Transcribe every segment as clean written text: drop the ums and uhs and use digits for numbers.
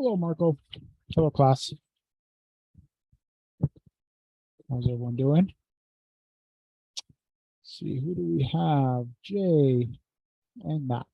Hello, Marco. Hello, class. How's everyone doing? Let's see, who do we have? Jay and Matt.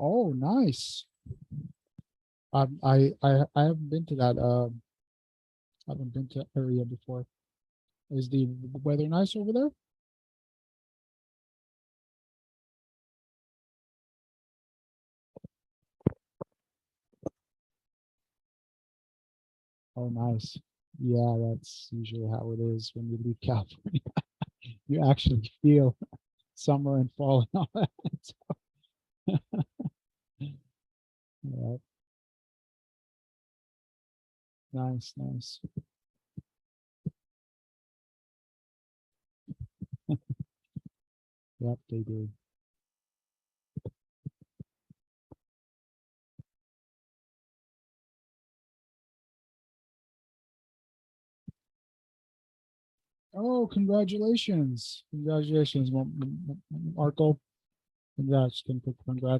Oh, nice. I haven't been to that. I haven't been to that area before. Is the weather nice over there? Oh, nice. Yeah, that's usually how it is when you leave California. You actually feel summer and fall and all that. Yeah, nice, nice. Yep, they do. Oh, congratulations. Congratulations, Marco. Congrats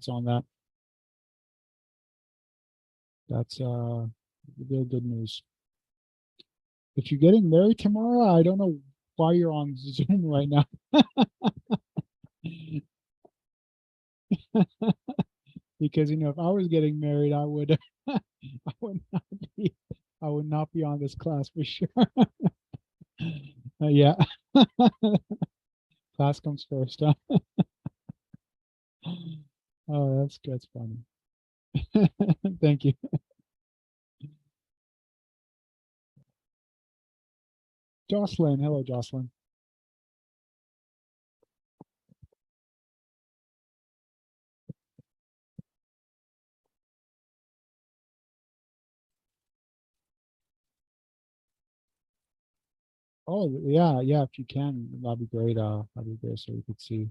on that. That's real good news. If you're getting married tomorrow, I don't know why you're on Zoom right now. Because if I was getting married, I would I would not be I would not be on this class for sure. Yeah. Class comes first, huh? Oh, that's good. That's funny. Thank you. Jocelyn. Hello, Jocelyn. Oh, yeah, yeah, if you can, that'd be great. That'd be great so we could see.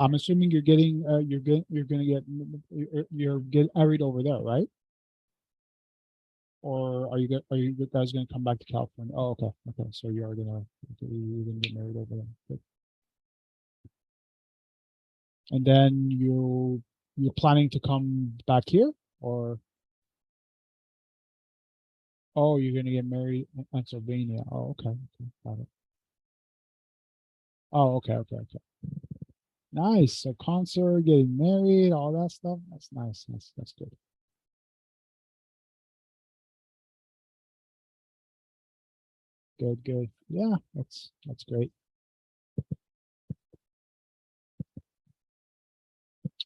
I'm assuming you're getting you're gonna get you're get married over there, right? Or are you guys gonna come back to California? Oh, okay, okay. So you're gonna get married over there. Good. And then you're planning to come back here, or oh, you're gonna get married in Pennsylvania. Oh, okay, okay, got it. Oh, okay, okay, okay. Nice. So concert, getting married, all that stuff. That's nice. That's good. Good, good. Yeah, that's great.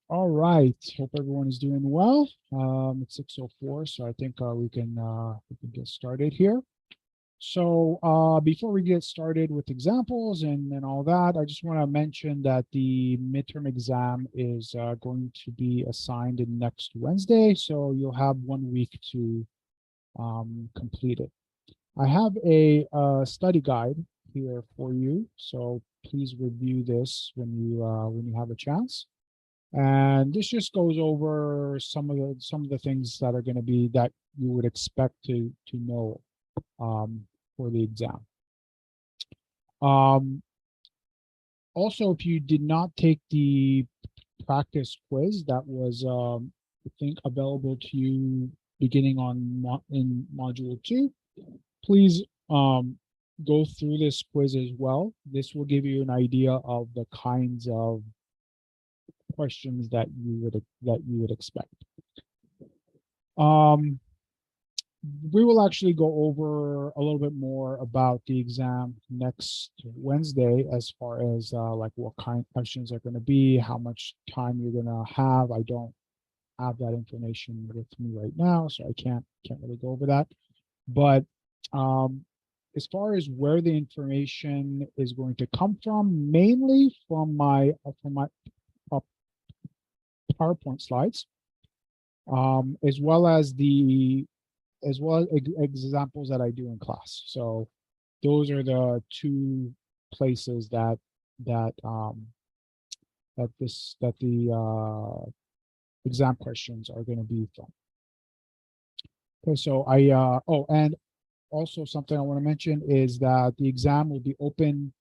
All right. Hope everyone is doing well. It's 6:04, so I think we can get started here. So before we get started with examples and all that, I just want to mention that the midterm exam is going to be assigned in next Wednesday, so you'll have 1 week to complete it. I have a study guide here for you, so please review this when you have a chance. And this just goes over some of the things that are going to be that you would expect to know for the exam. Um, Also, if you did not take the practice quiz that was, I think, available to you beginning in module 2, please go through this quiz as well. This will give you an idea of the kinds of questions that you would expect. Um, we will actually go over a little bit more about the exam next Wednesday as far as like what kind of questions are going to be, how much time you're going to have. I don't have that information with me right now, so I can't really go over that. But as far as where the information is going to come from, mainly from my uh, PowerPoint slides, as well as the as well as examples that I do in class. So those are the two places that the exam questions are going to be from. Okay, so oh, and also something I want to mention is that the exam will be open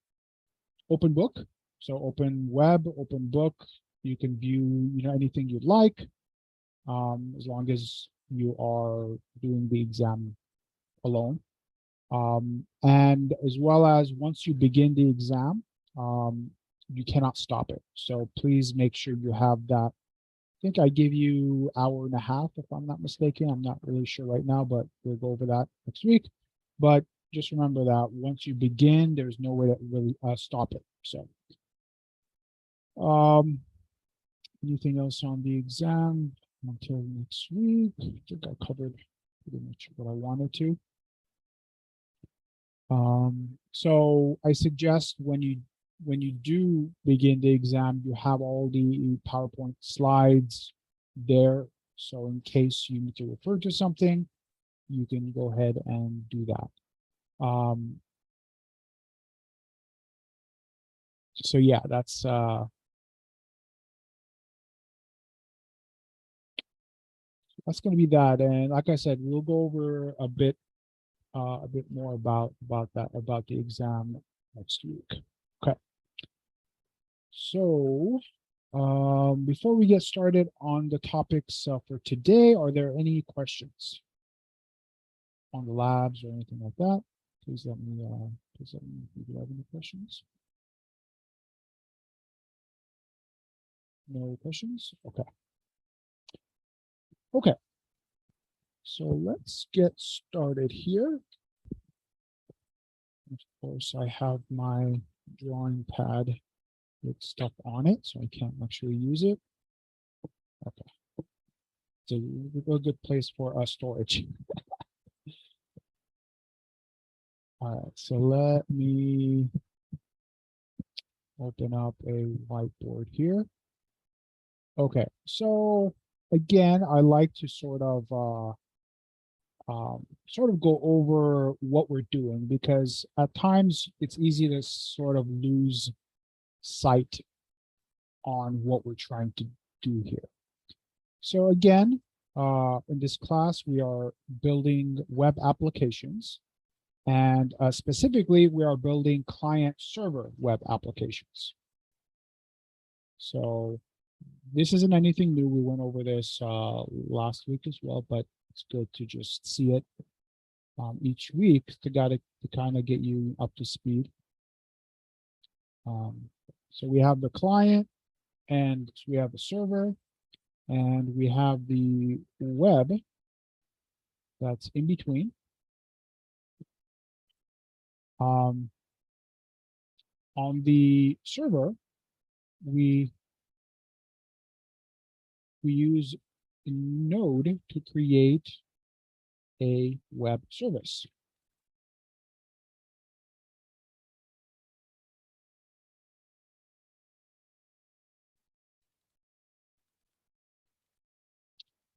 book. So open web, open book. You can view, anything you'd like, as long as you are doing the exam alone. And as well as once you begin the exam, you cannot stop it. So please make sure you have that. I think I give you hour and a half, if I'm not mistaken. I'm not really sure right now, but we'll go over that next week. But just remember that once you begin, there's no way to really stop it. So, anything else on the exam until next week? I think I covered pretty much what I wanted to. So I suggest when you do begin the exam, you have all the PowerPoint slides there. So in case you need to refer to something, you can go ahead and do that. So yeah, that's going to be that. And like I said, we'll go over a bit more about the exam next week. Okay. So before we get started on the topics for today, are there any questions on the labs or anything like that? Please let me if you have any questions. No questions? Okay. Okay. So let's get started here. Of course, I have my drawing pad with stuff on it, so I can't actually use it. Okay. It's a good place for storage. All right, so let me open up a whiteboard here. Okay, so again, I like to sort of go over what we're doing, because at times it's easy to sort of lose sight on what we're trying to do here. So again, in this class, we are building web applications, and specifically, we are building client-server web applications. So this isn't anything new. We went over this last week as well, but it's good to just see it each week to kind of get you up to speed. So we have the client, and we have the server, and we have the web that's in between. On the server, we use Node to create a web service.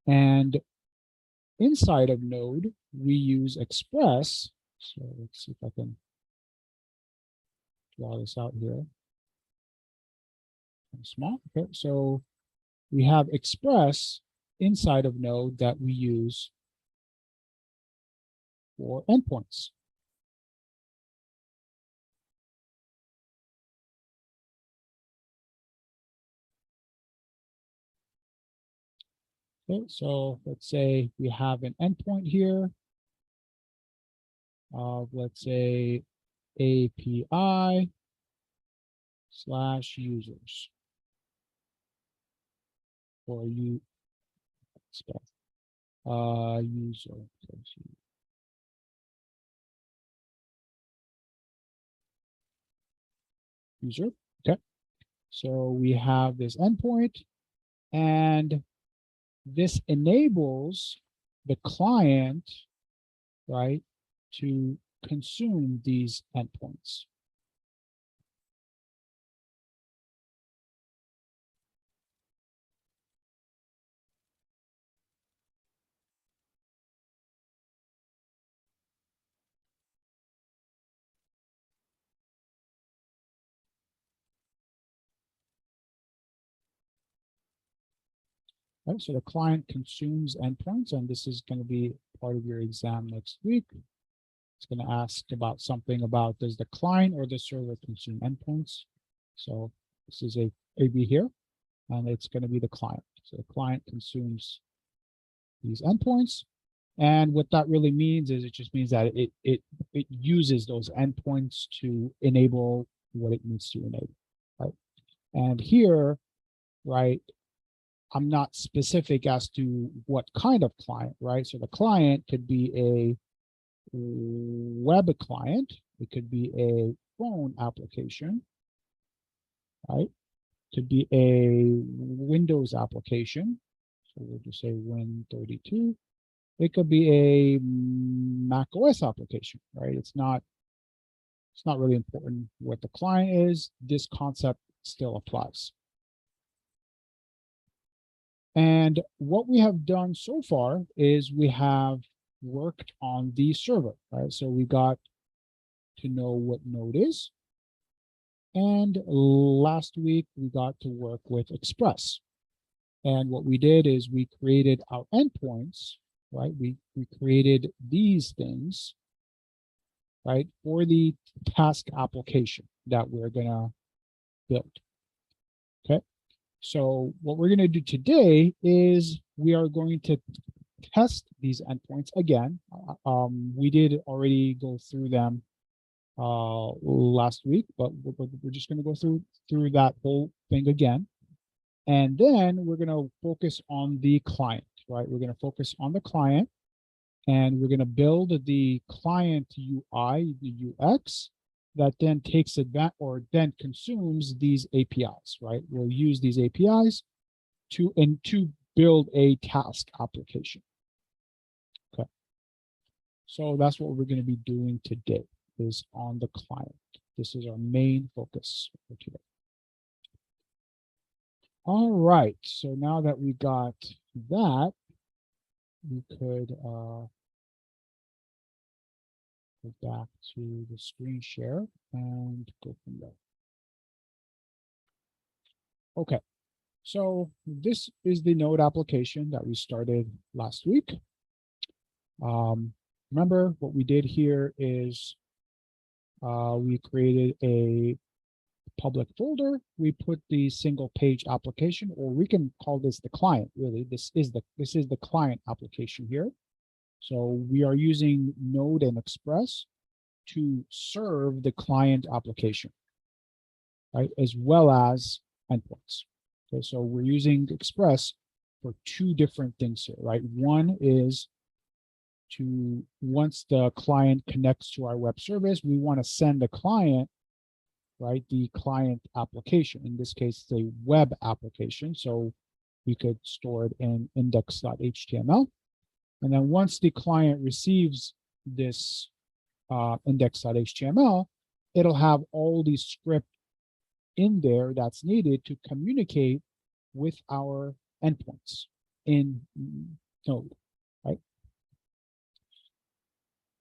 And inside of Node, we use Express. So let's see if I can draw this out here. Small. Okay, so we have Express inside of Node that we use for endpoints. Okay, so let's say we have an endpoint here of, let's say, API/users or user. Okay, so we have this endpoint, and this enables the client, right, to consume these endpoints. Right? So the client consumes endpoints, and this is going to be part of your exam next week. It's going to ask about something about, does the client or the server consume endpoints? So this is a AB here, and it's going to be the client. So the client consumes these endpoints. And what that really means is it just means that it uses those endpoints to enable what it needs to enable, right? And here, right, I'm not specific as to what kind of client, right? So the client could be a web client, it could be a phone application, right? It could be a Windows application. So we'll just say Win32. It could be a Mac OS application, right? It's not really important what the client is. This concept still applies. And what we have done so far is we have worked on the server, right? So we got to know what node is. And last week we got to work with Express. And what we did is we created our endpoints, right? We created these things, right, for the task application that we're gonna build. Okay. So what we're gonna do today is we are going to test these endpoints again. We did already go through them last week, but we're just going to go through that whole thing again. And then we're going to focus on the client, right? We're going to focus on the client, and we're going to build the client UI, the UX, that then takes advantage or then consumes these APIs, right? We'll use these APIs to build a task application. Okay. So that's what we're going to be doing today, is on the client. This is our main focus for today. All right, so now that we got that, we could go back to the screen share and go from there. Okay, so this is the Node application that we started last week. Remember what we did here is we created a public folder. We put the single page application, or we can call this the client. Really, this is the client application here. So we are using Node and Express to serve the client application, right, as well as endpoints. Okay, so we're using Express for two different things here, right? One is to, once the client connects to our web service, we want to send the client, right, the client application. In this case, it's a web application, so we could store it in index.html. And then once the client receives this index.html, it'll have all the script in there that's needed to communicate with our endpoints in Node, right?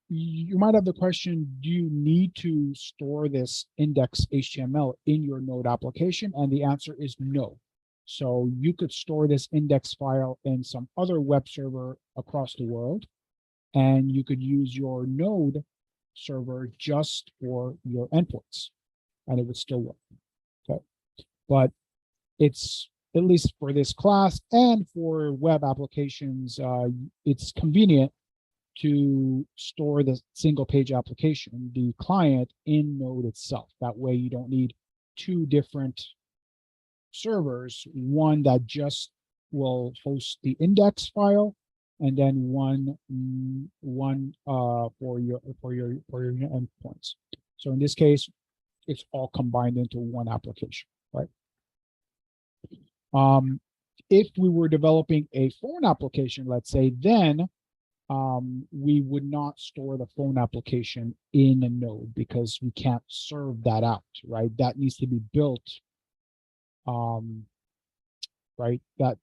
You might have the question, do you need to store this index.html in your Node application? And the answer is no. So you could store this index file in some other web server across the world, and you could use your Node server just for your endpoints, and it would still work. Okay, but it's, at least for this class and for web applications, it's convenient to store the single page application, the client, in Node itself. That way you don't need two different servers, one that just will host the index file, and then one for your endpoints. So in this case, it's all combined into one application, right? If we were developing a phone application, let's say, then we would not store the phone application in a Node because we can't serve that out, right? That needs to be built, right? That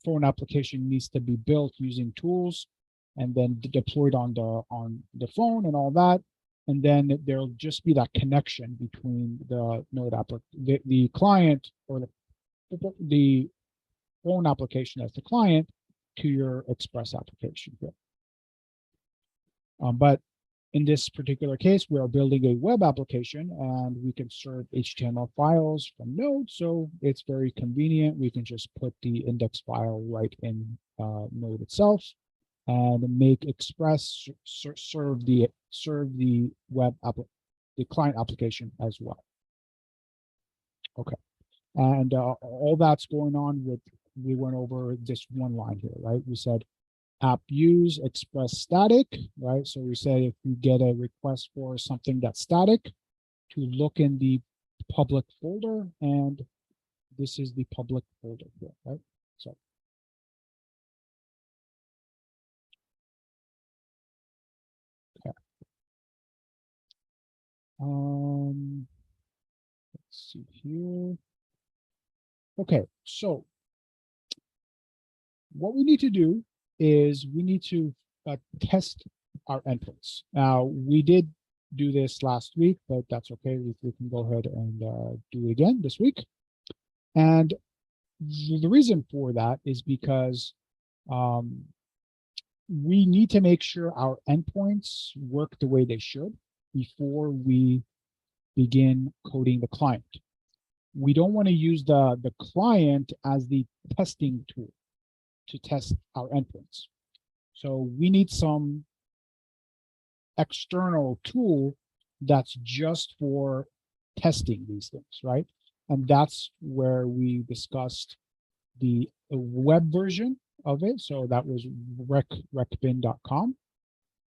phone application needs to be built using tools and then deployed on the phone and all that. And then there'll just be that connection between the Node app, the client, or the phone application as the client to your Express application here. But in this particular case, we are building a web application and we can serve HTML files from Node. So it's very convenient. We can just put the index file right in Node itself and make Express serve the web app, the client application as well. Okay, and all that's going on with, we went over this one line here, right? We said app use express static, right? So we say if you get a request for something that's static, to look in the public folder, and this is the public folder here, right? So okay. Let's see here. Okay, so what we need to do is we need to test our endpoints. Now, we did do this last week, but that's okay. We can go ahead and do it again this week. And the reason for that is because we need to make sure our endpoints work the way they should before we begin coding the client. We don't want to use the client as the testing tool to test our endpoints. So we need some external tool that's just for testing these things, right? And that's where we discussed the web version of it. So that was recbin.com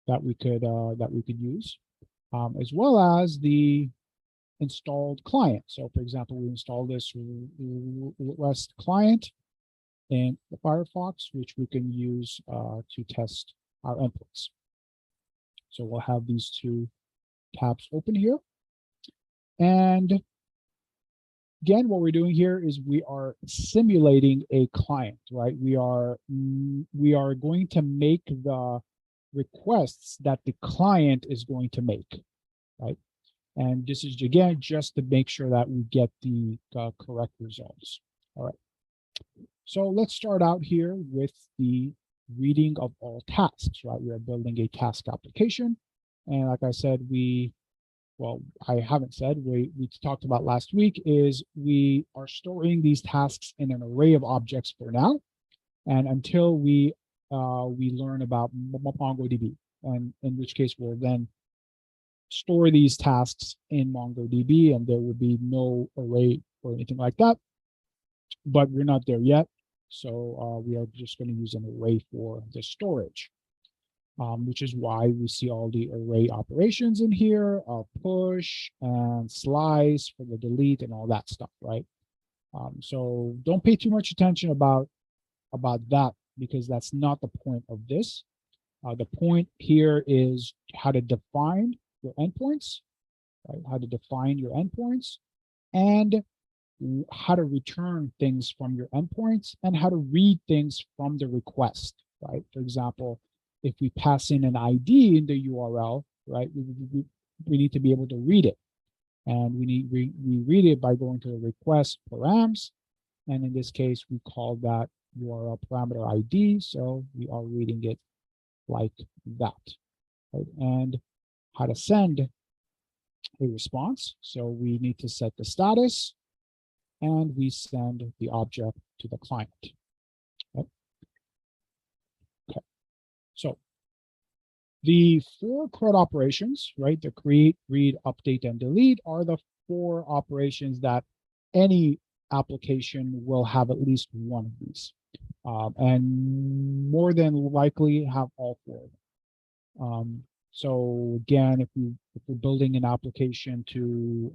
that we could use, as well as the installed client. So for example, we installed this REST client in Firefox, which we can use to test our endpoints. So we'll have these two tabs open here. And again, what we're doing here is we are simulating a client, right? We are going to make the requests that the client is going to make, right? And this is, again, just to make sure that we get the correct results. All right. So let's start out here with the reading of all tasks, right? We are building a task application. And like I said, I haven't said, we talked about last week, is we are storing these tasks in an array of objects for now. And until we learn about MongoDB, and in which case we'll then store these tasks in MongoDB, and there will be no array or anything like that. But we're not there yet. So we are just going to use an array for the storage, which is why we see all the array operations in here, push and slice for the delete and all that stuff, right? So don't pay too much attention about that, because that's not the point of this. The point here is how to define your endpoints, right? How to define your endpoints, and how to return things from your endpoints, and how to read things from the request, right? For example, if we pass in an ID in the URL, right, we need to be able to read it. And we read it by going to the request params. And in this case, we call that URL parameter ID. So we are reading it like that, right? And how to send a response. So we need to set the status, and we send the object to the client. Right? Okay. So the 4 CRUD operations, right? The create, read, update, and delete are the 4 operations that any application will have at least one of these, and more than likely have all 4 of them. So again, if we're building an application to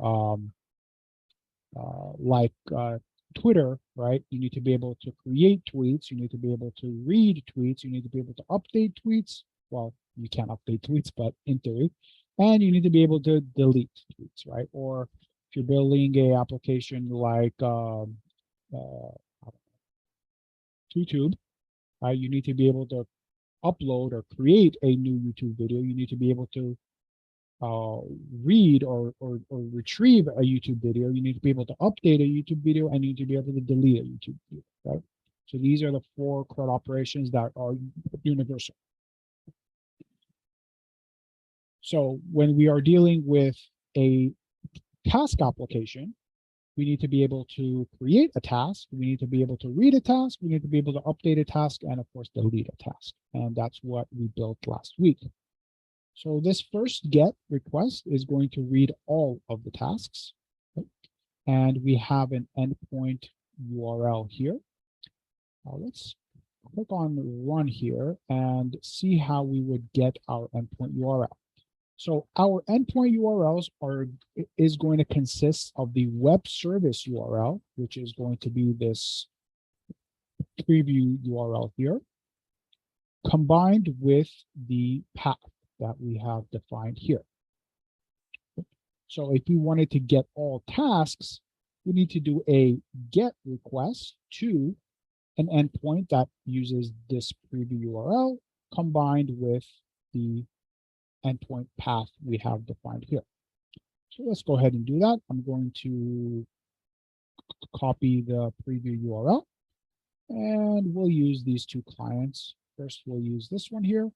Twitter, right? You need to be able to create tweets. You need to be able to read tweets. You need to be able to update tweets. Well, you can't update tweets, but in theory. And you need to be able to delete tweets, right? Or if you're building a application like YouTube, you need to be able to upload or create a new YouTube video. You need to be able to read or retrieve a YouTube video. You need to be able to update a YouTube video, and you need to be able to delete a YouTube video, right? So these are the 4 CRUD operations that are universal. So when we are dealing with a task application, we need to be able to create a task. We need to be able to read a task. We need to be able to update a task and, of course, delete a task. And that's what we built last week. So this first GET request is going to read all of the tasks. And we have an endpoint URL here. Let's click on run here and see how we would get our endpoint URL. So our endpoint URLs is going to consist of the web service URL, which is going to be this preview URL here, combined with the path that we have defined here. So if we wanted to get all tasks, we need to do a GET request to an endpoint that uses this preview URL combined with the endpoint path we have defined here. So let's go ahead and do that. I'm going to copy the preview URL and we'll use these 2 clients. First, we'll use this one here.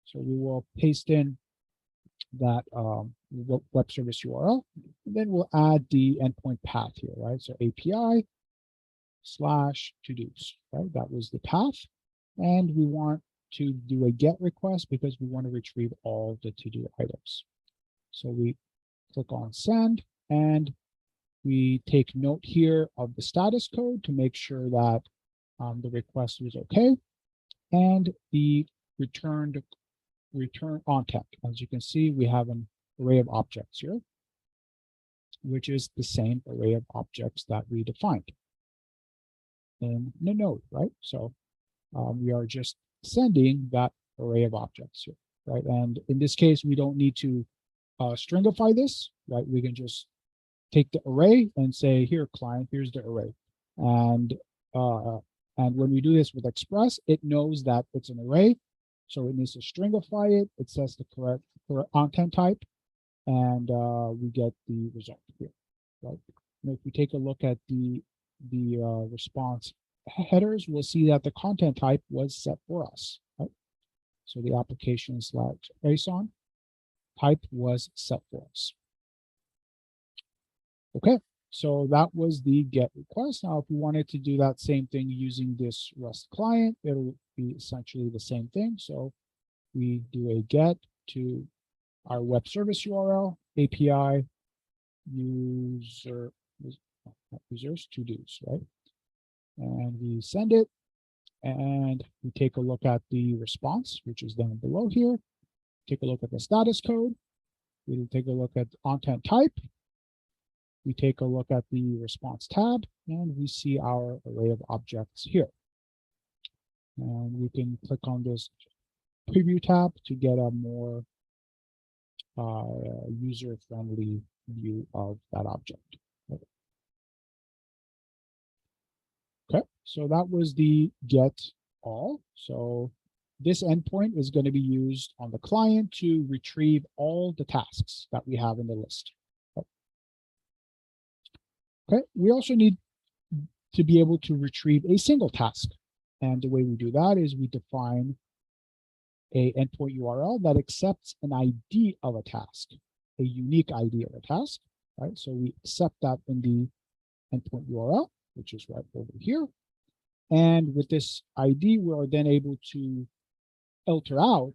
So we will paste in that web service URL, and then we'll add the endpoint path here, right? So API / to-dos, right? That was the path. And we want to do a GET request because we want to retrieve all the to-do items. So we click on send and we take note here of the status code to make sure that the request was okay, and the return content. As you can see, we have an array of objects here, which is the same array of objects that we defined in the node, right? So we are just sending that array of objects here, right? And in this case, we don't need to stringify this, right? We can just take the array and say, here, client, here's the array. And when we do this with Express, it knows that it's an array. So it needs to stringify it. It says the correct content type, and we get the result here, right? And if we take a look at the response headers, we'll see that the content type was set for us, right? So the application / JSON type was set for us. Okay, so that was the GET request. Now, if we wanted to do that same thing using this REST client, it'll be essentially the same thing. So we do a GET to our web service URL, API, users, to-dos, right? And we send it, and we take a look at the response, which is down below here. Take a look at the status code. We take a look at content type. We take a look at the response tab, and we see our array of objects here. And we can click on this preview tab to get a more user-friendly view of that object. Okay, so that was the GET all. So this endpoint is going to be used on the client to retrieve all the tasks that we have in the list. Okay, we also need to be able to retrieve a single task. And the way we do that is we define a endpoint URL that accepts an ID of a task, a unique ID of a task, right? So we accept that in the endpoint URL, which is right over here. And with this ID, we are then able to filter out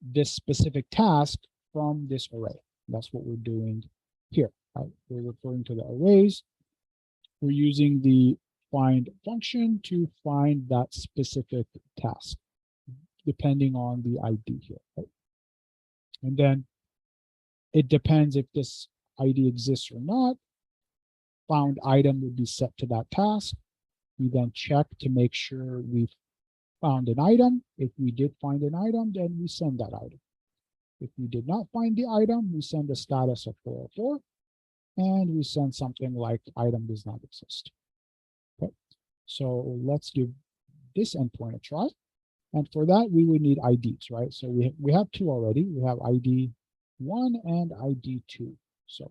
this specific task from this array. That's what we're doing here, right? We're referring to the arrays. We're using the find function to find that specific task, depending on the ID here, right? And then it depends if this ID exists or not. Found item would be set to that task. We then check to make sure we've found an item. If we did find an item, then we send that item. If we did not find the item, we send a status of 404, and we send something like item does not exist. Okay, so let's give this endpoint a try. And for that, we would need IDs, right? So we have 2 already. We have ID 1 and ID 2. So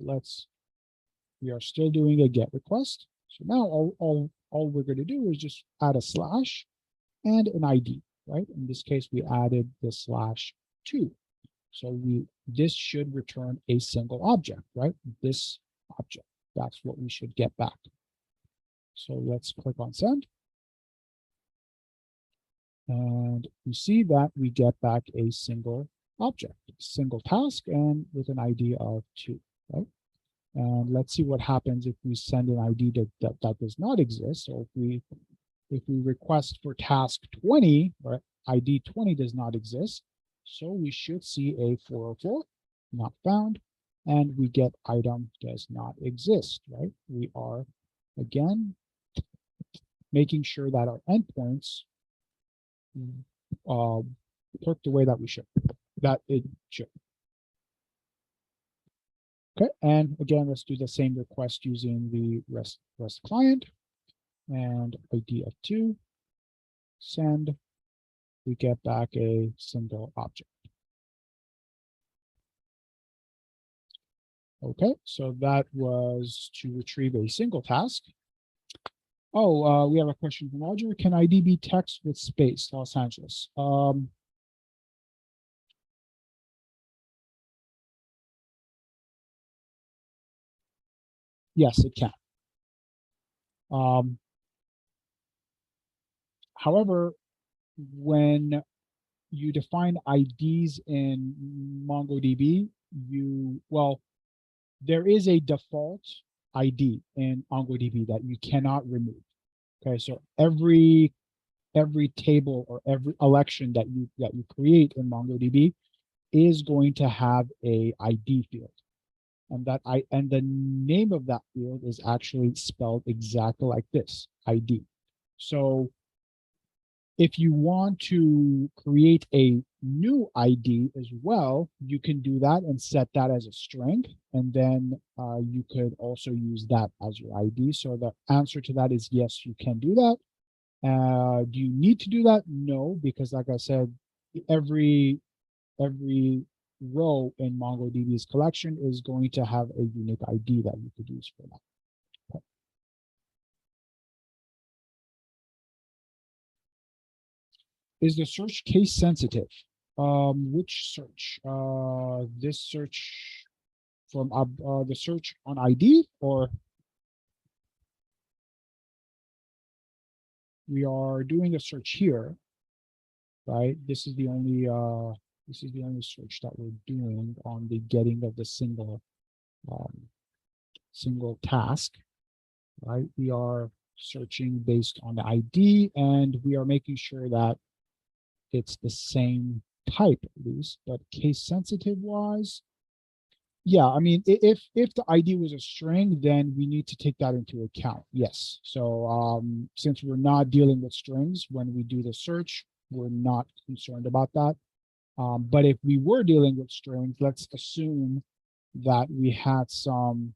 we are still doing a GET request. So now all all we're going to do is just add a slash and an ID, right? In this case, we added the /2. So this should return a single object, right? This object, that's what we should get back. So let's click on send. And you see that we get back a single object, single task, and with an ID of 2, right? And let's see what happens if we send an ID that does not exist. So if we request for task 20, or ID 20 does not exist, so we should see a 404, not found, and we get item does not exist, right? We are, again, making sure that our endpoints work the way that we should, that it should. Okay, and again, let's do the same request using the REST client, and ID of 2, send, we get back a single object. Okay, so that was to retrieve a single task. Oh, we have a question from Roger. Can ID be text with space, Los Angeles? Yes, it can. However, when you define IDs in MongoDB, there is a default ID in MongoDB that you cannot remove. Okay, so every table or every election that you create in MongoDB is going to have a ID field. And the name of that field is actually spelled exactly like this, ID. So if you want to create a new ID as well, you can do that and set that as a string. And then you could also use that as your ID. So the answer to that is yes, you can do that. Do you need to do that? No, because like I said, every row in MongoDB's collection is going to have a unique ID that you could use for that. Okay. Is the search case sensitive? Which search? This search from the search on ID, or we are doing a search here, right? This is the only search that we're doing on the getting of the single task, right? We are searching based on the ID, and we are making sure that it's the same type at least, but case sensitive wise, yeah, I mean, if the ID was a string, then we need to take that into account. Yes. So since we're not dealing with strings when we do the search, we're not concerned about that. But if we were dealing with strings, let's assume that we had some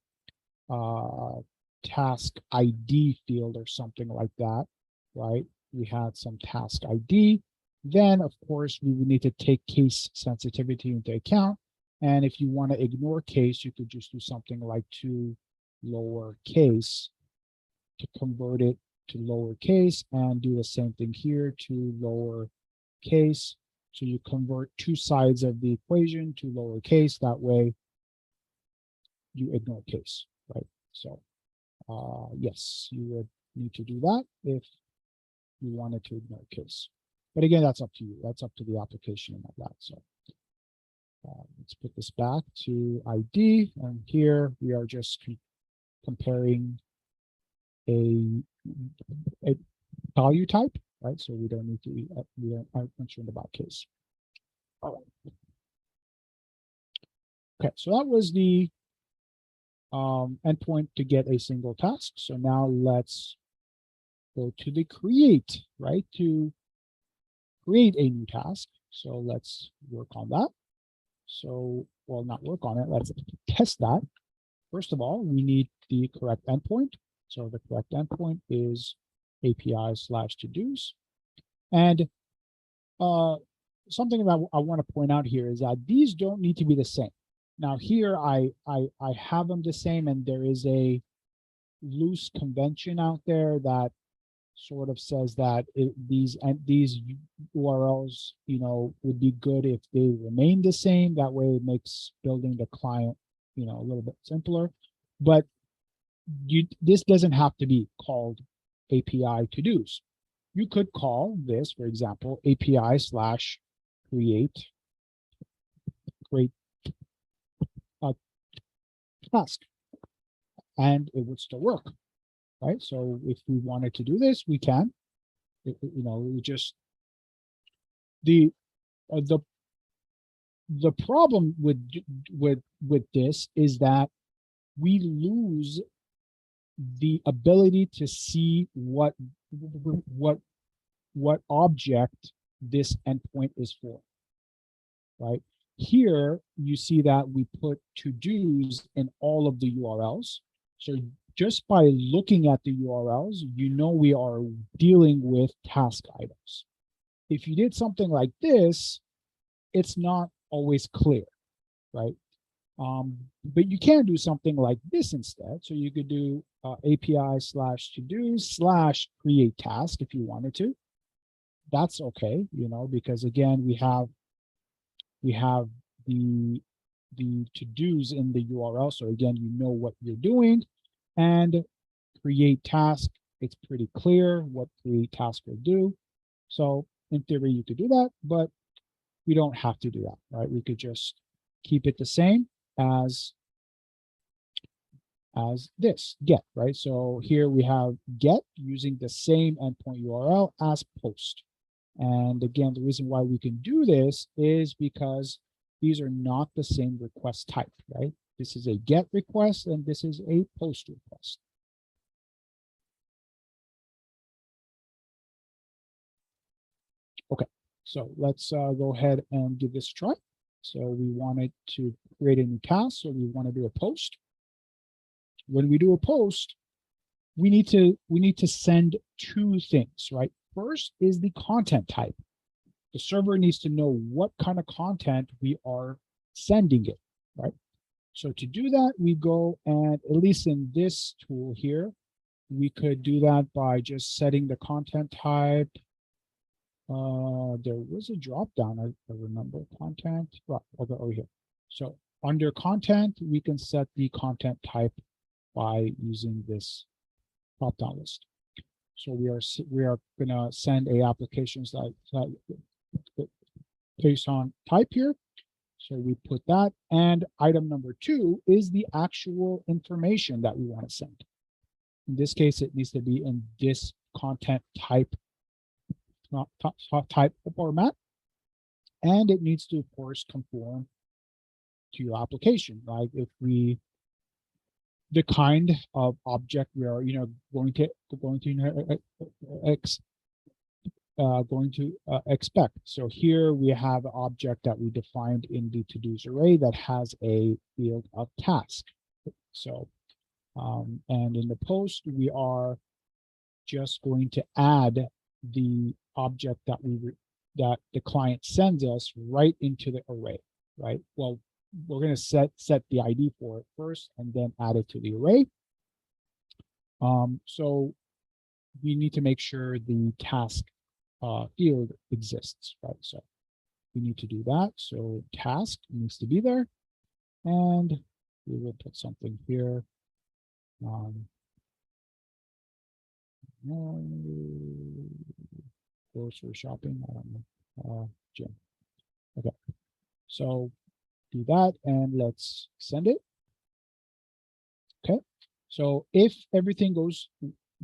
task ID field or something like that, right? We had some task ID, then of course we would need to take case sensitivity into account. And if you want to ignore case, you could just do something like to lowercase to convert it to lowercase, and do the same thing here to lowercase. So you convert two sides of the equation to lowercase. That way you ignore case, right? So yes, you would need to do that if you wanted to ignore case. But again, that's up to you. That's up to the application and all that. So let's put this back to ID. And here we are just comparing a value type, right? So we don't need to, we aren't concerned about case. All right. Okay, so that was the endpoint to get a single task. So now let's go to the create, right? To create a new task. So let's work on that. So, well, not work on it. Let's test that. First of all, we need the correct endpoint. So the correct endpoint is API/todos. And something that I want to point out here is that these don't need to be the same. Now here I have them the same, and there is a loose convention out there that sort of says that these URLs, would be good if they remain the same. That way it makes building the client, a little bit simpler. But this doesn't have to be called API to-dos. You could call this, for example, API/create a task, and it would still work, right? So if we wanted to do this, we can. Just the problem with this is that we lose the ability to see what object this endpoint is for, right? Here you see that we put to-dos in all of the URLs. So just by looking at the URLs, we are dealing with task items. If you did something like this, it's not always clear, right? But you can do something like this instead. So you could do API/to-do/create task if you wanted to. That's okay, because again, we have the to-dos in the URL. So again, what you're doing, and create task. It's pretty clear what create task will do. So in theory, you could do that, but we don't have to do that, right? We could just keep it the same as this get, right? So here we have get using the same endpoint URL as post. And again, the reason why we can do this is because these are not the same request type, right? This is a get request and this is a post request. Okay, so let's go ahead and give this a try. So we wanted to create a new task, so we want to do a post. When we do a post, we need to send two things, right? First is the content type. The server needs to know what kind of content we are sending it, right? So to do that, we go, and at least in this tool here, we could do that by just setting the content type. There was a drop down, I remember, content, well, over here. So under content, we can set the content type by using this drop down list. So we are gonna send a applications that based on type here. So we put that, and item number 2 is the actual information that we want to send. In this case, it needs to be in this content type format, and it needs to, of course, conform to your application. Like if the kind of object we are, going to expect. So here we have an object that we defined in the to-dos array that has a field of task. So, and in the post, we are just going to add the object that that the client sends us right into the array, right? Well, we're going to set the ID for it first and then add it to the array. So we need to make sure the task field exists, right? So we need to do that. So task needs to be there, and we will put something here. Grocery shopping, I don't know, gym. Okay, so do that and let's send it. Okay, so if everything goes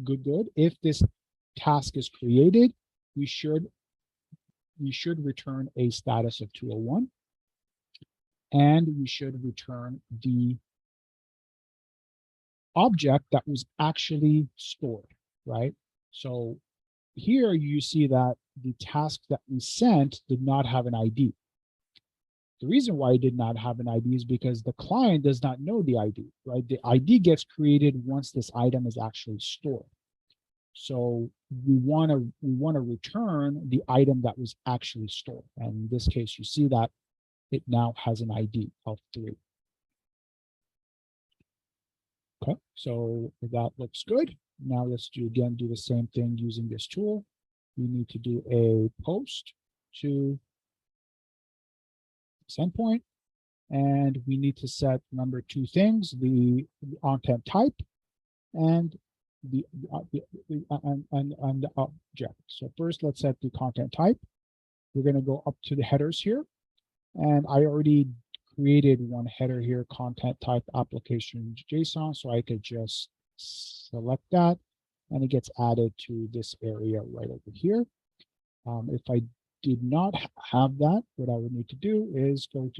good, if this task is created, we should return a status of 201, and we should return the object that was actually stored, right? So here you see that the task that we sent did not have an ID. The reason why it did not have an ID is because the client does not know the ID, right? The ID gets created once this item is actually stored. So we want to return the item that was actually stored. And in this case, you see that it now has an ID of 3. Okay, so that looks good. Now let's do the same thing using this tool. We need to do a post to this endpoint, and we need to set, remember, two things: the content type and the object. So first, let's set the content type. We're going to go up to the headers here, and I already created one header here, content type application JSON, so I could just select that, and it gets added to this area right over here. If I did not have that, what I would need to do is go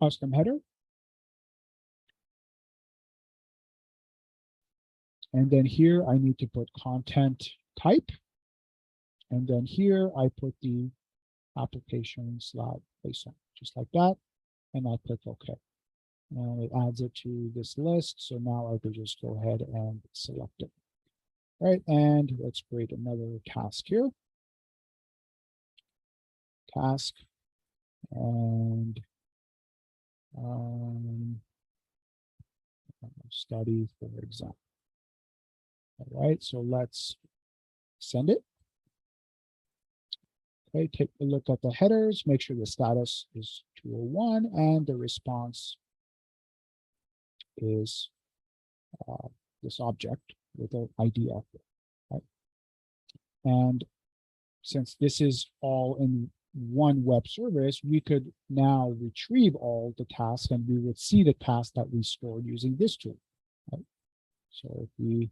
custom header, and then here I need to put content type, and then here I put the application slot JSON, just like that, and I click OK. And it adds it to this list. So now I can just go ahead and select it. All right, and let's create another task here. Task, and study, for example. All right, so let's send it. Okay, take a look at the headers, make sure the status is 201 and the response is this object with an ID of it. Right? And since this is all in one web service, we could now retrieve all the tasks, and we would see the tasks that we stored using this tool. Right? So if we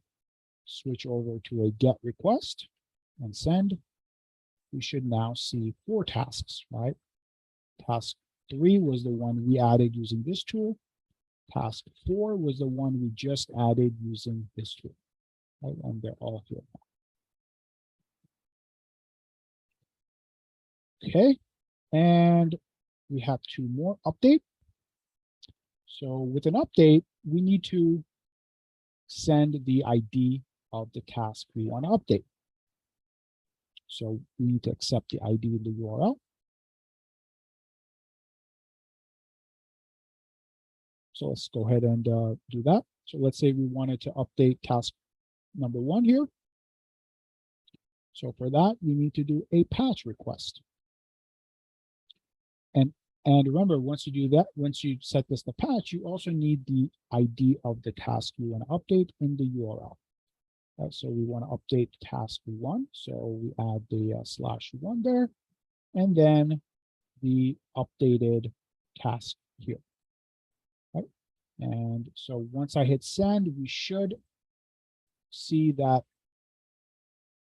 switch over to a GET request and send, we should now see 4 tasks, right? Task 3 was the one we added using this tool. Task 4 was the one we just added using this tool, right? And they're all here now. Okay, and we have 2 more: update. So with an update, we need to send the ID of the task we want to update. So we need to accept the ID in the URL. So let's go ahead and do that. So let's say we wanted to update task number 1 here. So for that, we need to do a patch request. And remember, once you do that, once you set this to patch, you also need the ID of the task you want to update in the URL. Right, so we want to update task 1. So we add the /1 there, and then the updated task here. Right? And so once I hit send, we should see that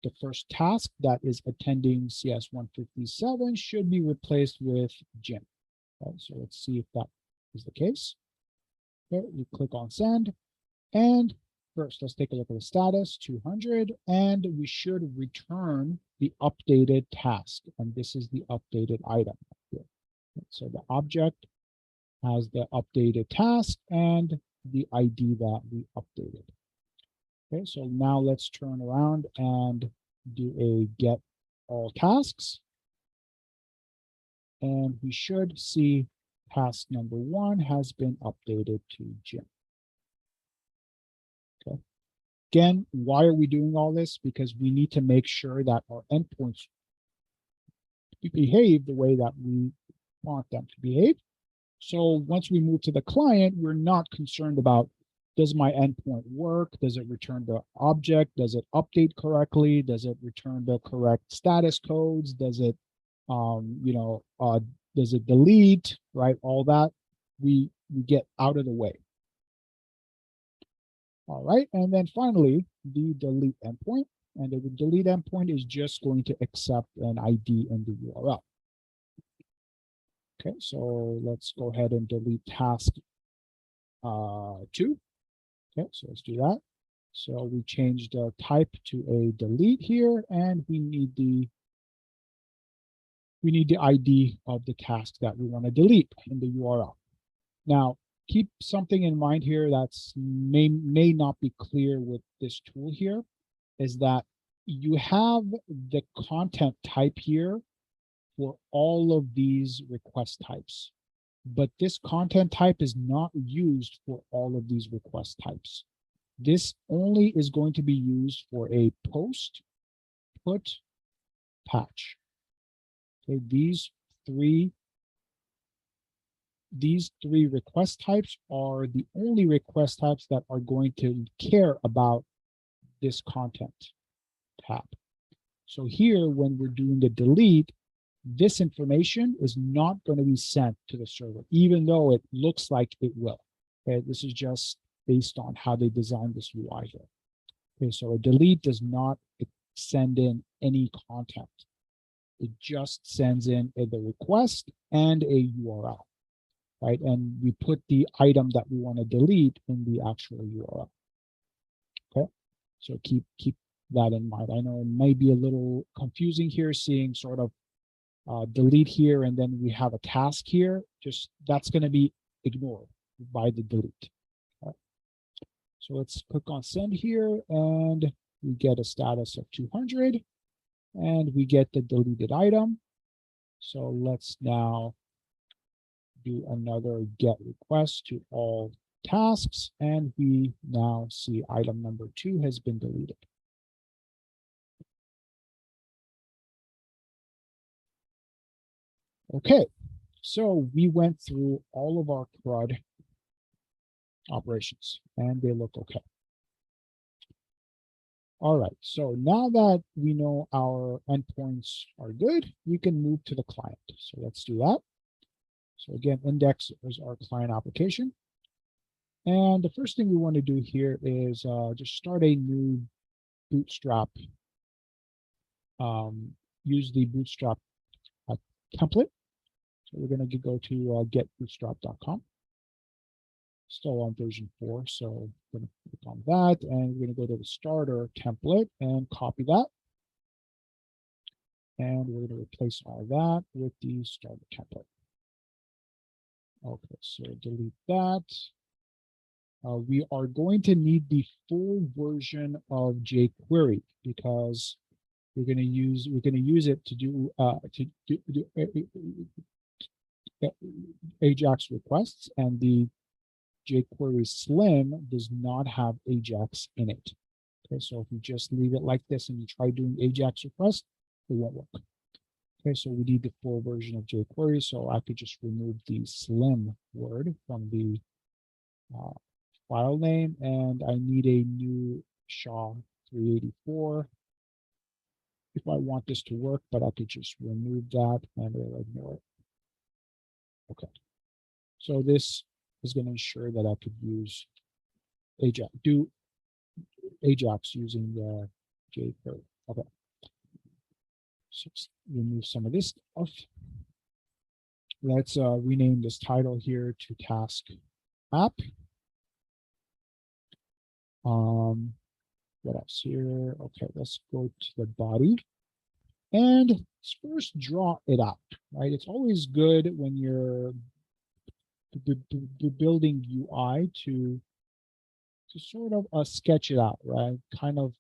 the first task that is attending CS 157 should be replaced with Jim. Right, so let's see if that is the case. Okay, we click on send, and first let's take a look at the status, 200, and we should return the updated task, and this is the updated item here. So the object has the updated task and the ID that we updated. Okay, so now let's turn around and do a get all tasks. And we should see task number 1 has been updated to Jim. Okay. Again, why are we doing all this? Because we need to make sure that our endpoints behave the way that we want them to behave. So once we move to the client, we're not concerned about, does my endpoint work? Does it return the object? Does it update correctly? Does it return the correct status codes? Does it does it delete, right? All that we get out of the way. All right, and then finally, the delete endpoint. And the delete endpoint is just going to accept an ID in the URL. Okay, so let's go ahead and delete task 2. Okay, so let's do that. So we changed the type to a delete here, and we need the ID of the task that we want to delete in the URL. Now, keep something in mind here that's may not be clear with this tool here, is that you have the content type here for all of these request types, but this content type is not used for all of these request types. This only is going to be used for a post, put, patch. Okay, these three request types are the only request types that are going to care about this content tab. So here, when we're doing the delete, this information is not going to be sent to the server, even though it looks like it will. Okay, this is just based on how they designed this UI here. Okay, so a delete does not send in any content. It just sends in the request and a URL, right? And we put the item that we want to delete in the actual URL. Okay, so keep that in mind. I know it might be a little confusing here, seeing sort of delete here, and then we have a task here. Just that's going to be ignored by the delete. Right. So let's click on send here, and we get a status of 200, and we get the deleted item. So let's now do another get request to all tasks, and we now see item number 2 has been deleted. Okay, so we went through all of our CRUD operations, and they look okay. All right, so now that we know our endpoints are good, we can move to the client. So let's do that. So again, index is our client application. And the first thing we want to do here is just start a new Bootstrap. Use the Bootstrap template. So we're going to go to getbootstrap.com. Still on version 4, so I'm going to click on that, and we're going to go to the starter template and copy that. And we're going to replace all that with the starter template. Okay, so delete that. We are going to need the full version of jQuery because we're going to use it to do Ajax requests, and the jQuery Slim does not have Ajax in it. Okay, so if you just leave it like this and you try doing Ajax requests, it won't work. Okay, so we need the full version of jQuery, so I could just remove the Slim word from the file name, and I need a new SHA-384 if I want this to work, but I could just remove that and it'll ignore it. Okay, so this is going to ensure that I could use Ajax, do Ajax using the jQuery. Okay, so let's remove some of this stuff. Let's rename this title here to task app. What else here? Okay, let's go to the body and let's first draw it out, right? It's always good when you're building UI to sort of sketch it out, right? Kind of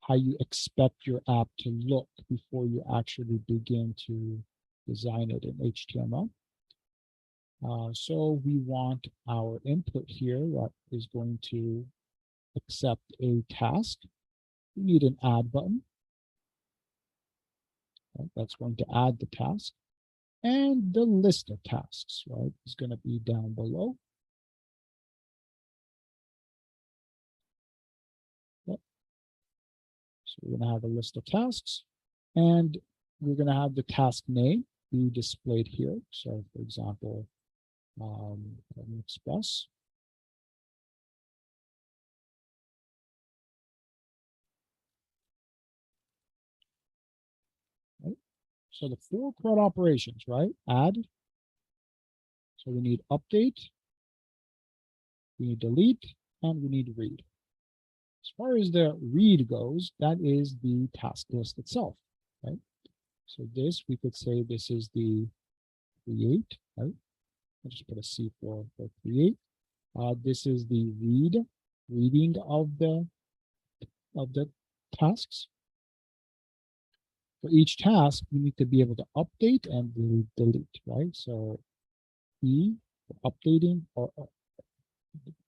how you expect your app to look before you actually begin to design it in HTML. So we want our input here that is going to accept a task. We need an add button. Right? That's going to add the task. And the list of tasks, right, is going to be down below. Yep. So we're going to have a list of tasks, and we're going to have the task name be displayed here. So, for example, let me express. Right. So the 4 CRUD operations, right? Add. So we need update, we need delete, and we need read. As far as the read goes, that is the task list itself, right? So this, we could say this is the create, right? I'll just put a C for create. This is the reading of the tasks. For each task, we need to be able to update and delete, right? So E for updating or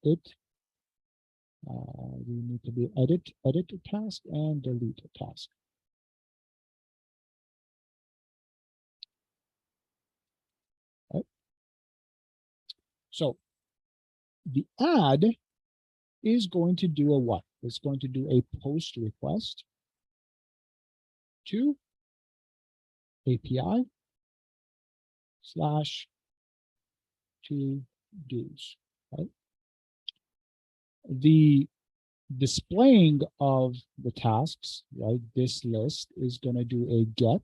it, We need to be edit a task and delete a task. Right. So the add is going to do a what? It's going to do a post request to API / to do's, right? The displaying of the tasks, right? This list is going to do a get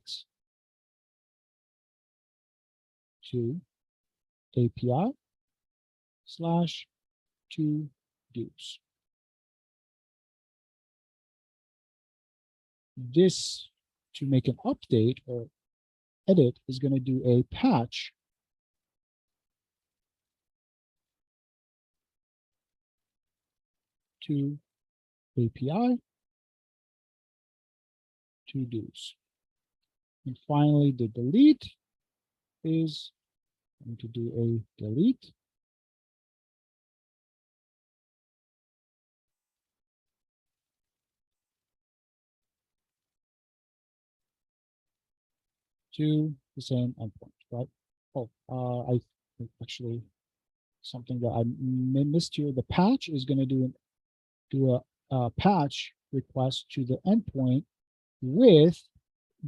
to API / to do's. This, to make an update or edit, is going to do a patch to API to do's. And finally, the delete is going to do a delete to the same endpoint, right? Oh, I think actually something that I missed here. The patch is going to do a patch request to the endpoint with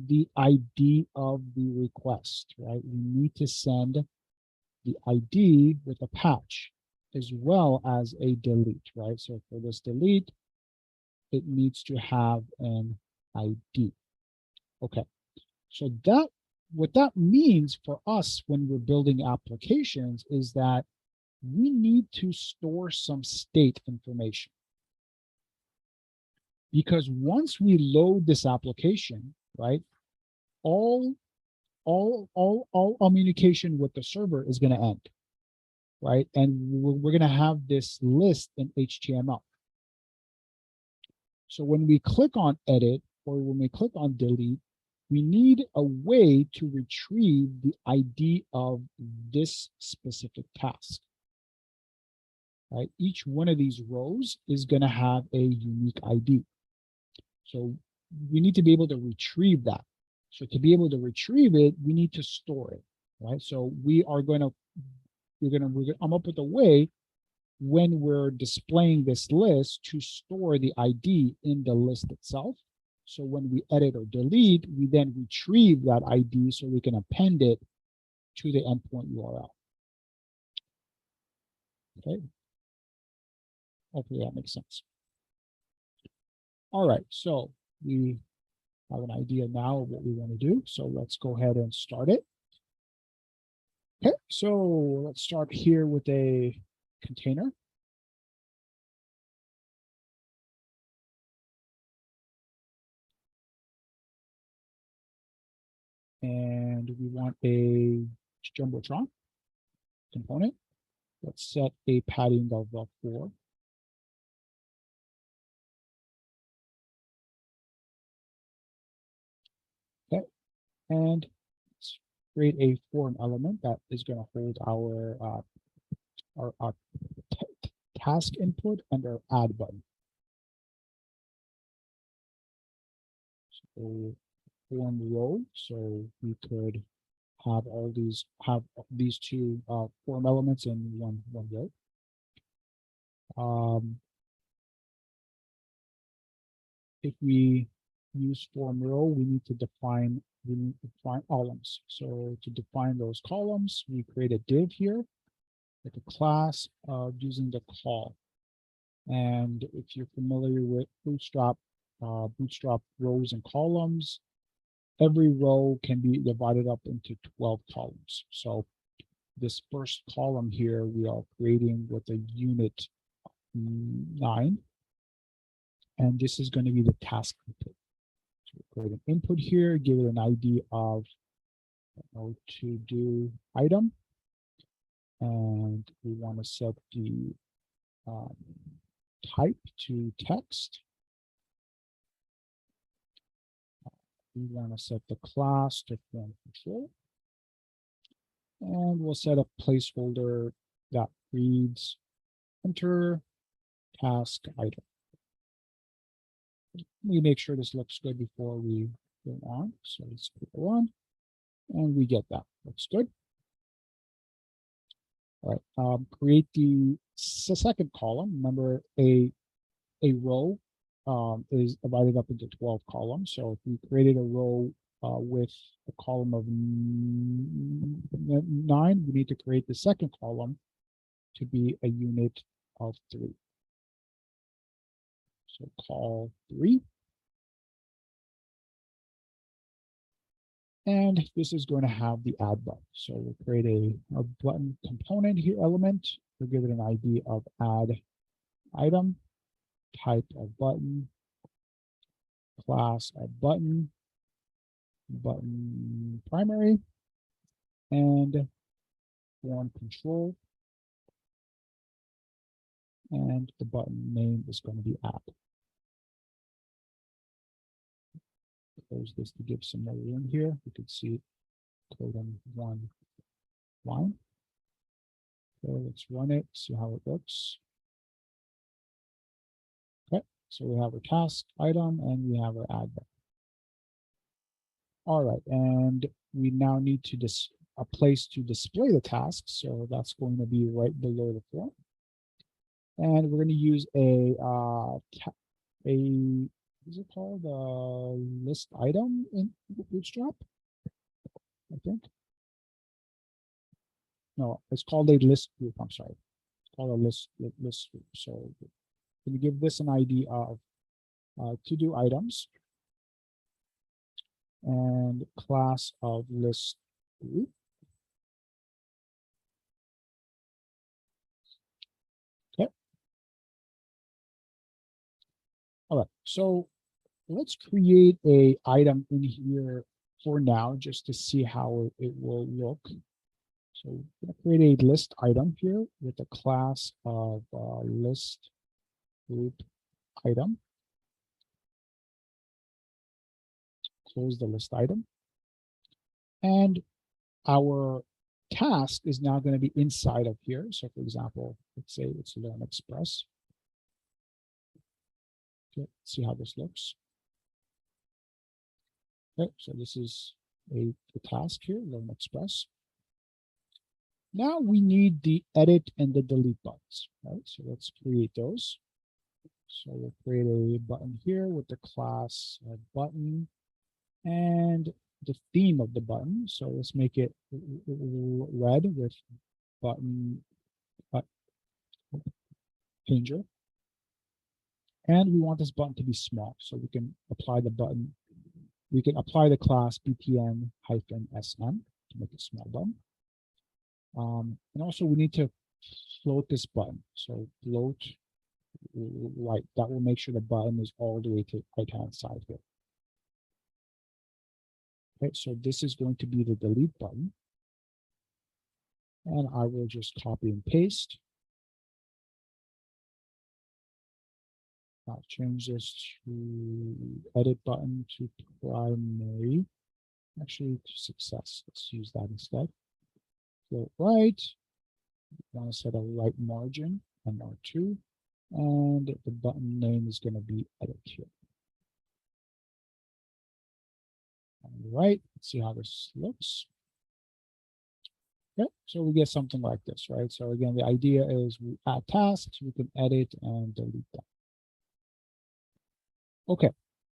the ID of the request, right? We need to send the ID with a patch as well as a delete, right? So for this delete, it needs to have an ID. Okay, so what that means for us when we're building applications is that we need to store some state information. Because once we load this application, right, all communication with the server is going to end, right? And we're going to have this list in HTML. So when we click on edit or when we click on delete, we need a way to retrieve the ID of this specific task, right? Each one of these rows is going to have a unique ID. So we need to be able to retrieve that. So to be able to retrieve it, we need to store it, right? So we're going to come up with a way when we're displaying this list to store the ID in the list itself. So when we edit or delete, we then retrieve that ID so we can append it to the endpoint URL. Okay. Hopefully that makes sense. All right, so we have an idea now of what we want to do. So let's go ahead and start it. Okay, so let's start here with a container. And we want a Jumbotron component. Let's set a padding of 4. Okay, and let's create a form element that is going to hold our task input and our add button. So form row, so we could have these two form elements in one row. If we use form row, we need to define columns. So to define those columns, we create a div here with a class using the call. And if you're familiar with Bootstrap rows and columns, every row can be divided up into 12 columns. So this first column here, we are creating with a unit 9. And this is going to be the task input. So we'll create an input here, give it an ID of to do item. And we want to set the type to text. We want to set the class to form control. And we'll set a placeholder that reads enter task item. We make sure this looks good before we go on. So let's go on, and we get that. Looks good. All right. Create the second column. Remember, a row is divided up into 12 columns. So if we created a row with a column of 9, we need to create the second column to be a unit of 3. So call 3. And this is going to have the add button. So we'll create a button component here element. We'll give it an ID of add item, type of button, class of button, button primary, and form control. And the button name is going to be app. Close this to give some more room here. You can see code on 1 line. Okay, let's run it, see how it looks. Okay, so we have our task item and we have our add button. All right, and we now need to a place to display the task. So that's going to be right below the form. And we're going to use is it called a list item in Bootstrap? I think. No, it's called a list group. I'm sorry. It's called a list group. So we're going to give this an ID of to do items and class of list group. Okay. All right. So let's create a item in here for now, just to see how it will look. So we're going to create a list item here with a class of list group item. Close the list item. And our task is now going to be inside of here. So for example, let's say it's Learn Express. Okay, let's see how this looks. Okay, so this is the task here, Learn Express. Now we need the edit and the delete buttons, right? So let's create those. So we'll create a button here with the class button and the theme of the button. So let's make it red with button pager. And we want this button to be small, so we can apply the button. We can apply the class btn-sm to make a small button. And also we need to float this button. So float right, that will make sure the button is all the way to the right-hand side here. Okay, so this is going to be the delete button. And I will just copy and paste. I'll change this to edit button to primary, actually to success. Let's use that instead. Float right. I want to set a right margin and R2, and the button name is going to be edit here. All right, let's see how this looks. Okay, so we get something like this, right? So again, the idea is we add tasks, we can edit and delete them. Okay,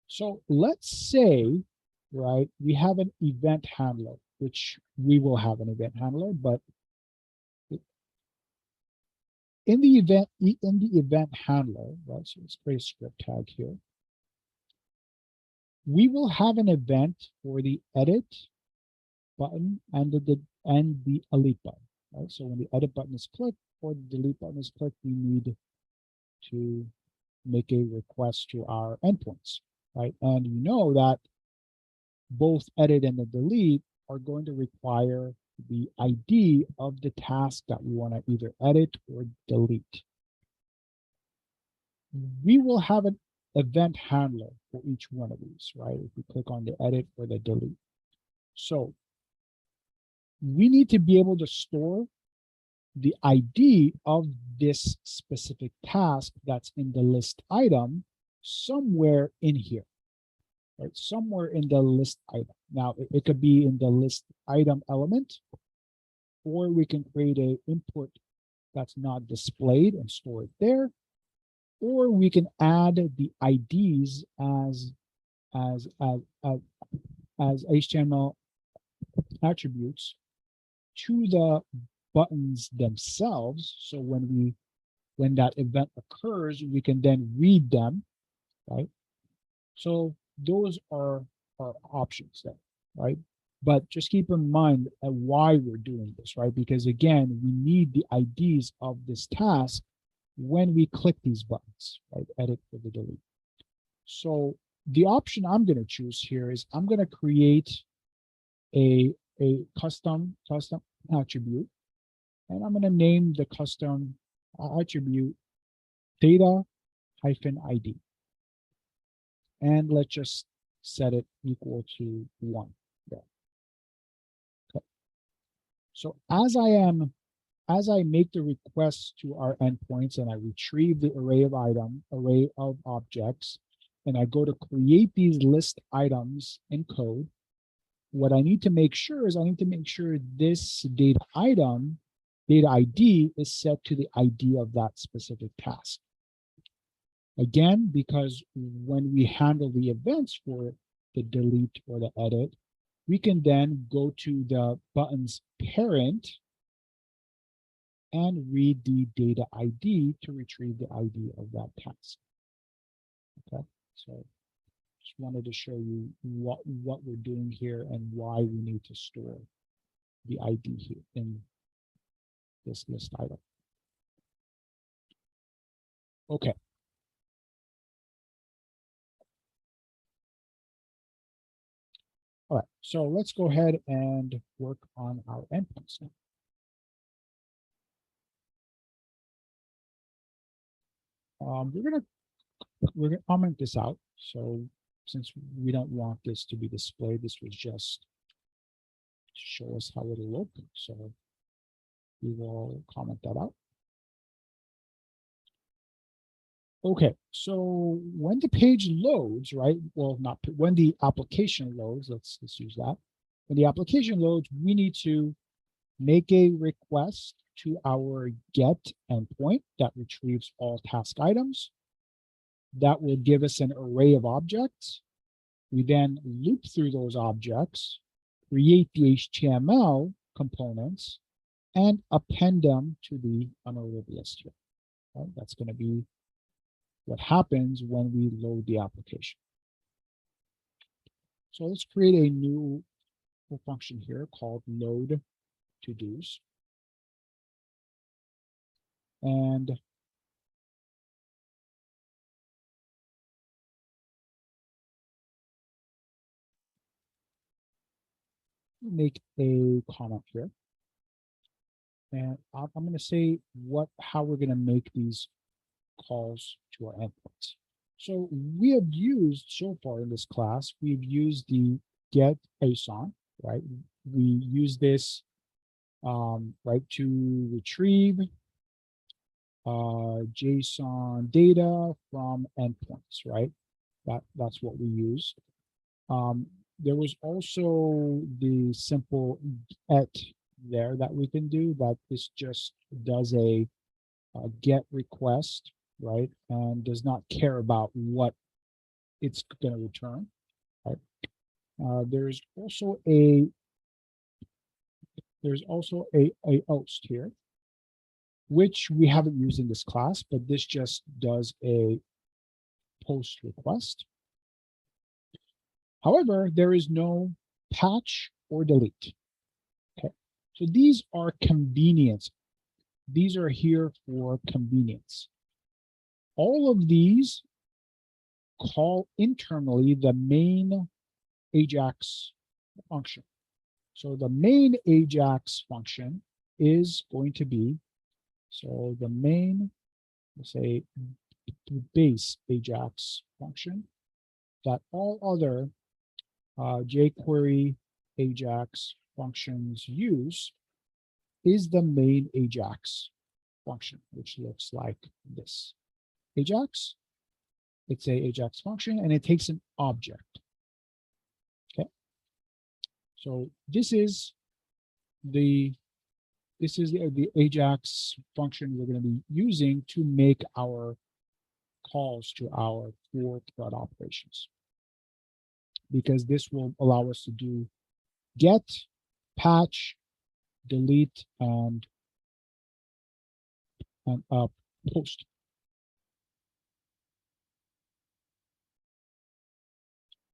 so let's say, right, we have an event handler, which we will have an event handler, but in the event handler, right, so let's create a script tag here. We will have an event for the edit button and the delete button, right? So when the edit button is clicked or the delete button is clicked, we need to make a request to our endpoints, right? And you know that both edit and the delete are going to require the ID of the task that we want to either edit or delete. We will have an event handler for each one of these, right? If we click on the edit or the delete. So we need to be able to store the ID of this specific task that's in the list item somewhere in here, right? Somewhere in the list item. Now, it could be in the list item element, or we can create a input that's not displayed and store it there, or we can add the IDs as HTML attributes to the buttons themselves. So when that event occurs, we can then read them, right? So those are our options there, right? But just keep in mind why we're doing this, right? Because again, we need the IDs of this task when we click these buttons, right? Edit for the delete. So the option I'm going to choose here is I'm going to create a custom attribute, and I'm going to name the custom attribute data-id. And let's just set it equal to 1 there. Okay. So as I make the request to our endpoints and I retrieve the array of objects, and I go to create these list items in code, what I need to make sure is this data ID is set to the ID of that specific task. Again, because when we handle the events for the delete or the edit, we can then go to the button's parent and read the data ID to retrieve the ID of that task. Okay, so just wanted to show you what we're doing here and why we need to store the ID here in this list item. Okay. All right, so let's go ahead and work on our endpoints now. We're gonna comment this out. So since we don't want this to be displayed, this was just to show us how it'll look. So we will comment that out. Okay, so when the page loads, right? Well, not when the application loads, let's use that. When the application loads, we need to make a request to our get endpoint that retrieves all task items. That will give us an array of objects. We then loop through those objects, create the HTML components, and append them to the unordered list here. Right? That's going to be what happens when we load the application. So let's create a new function here called load to-dos. And make a comment here. And I'm going to say how we're going to make these calls to our endpoints. So we have used so far in this class, we've used the get JSON, right? We use this right to retrieve JSON data from endpoints, right? That's what we use. There was also the simple get there that we can do, that this just does a get request, right? And does not care about what it's going to return, right? There's also a host here, which we haven't used in this class, but this just does a post request. However, there is no patch or delete. Okay, so these are convenience. These are here for convenience. All of these call internally the main AJAX function. So the main AJAX function is going to be, so the main, let's say, base AJAX function that all other jQuery AJAX functions use is the main AJAX function, which looks like this. Ajax, it's a Ajax function, and it takes an object. Okay. So this is the Ajax function we're going to be using to make our calls to our for thread operations, because this will allow us to do get, patch, delete, and post.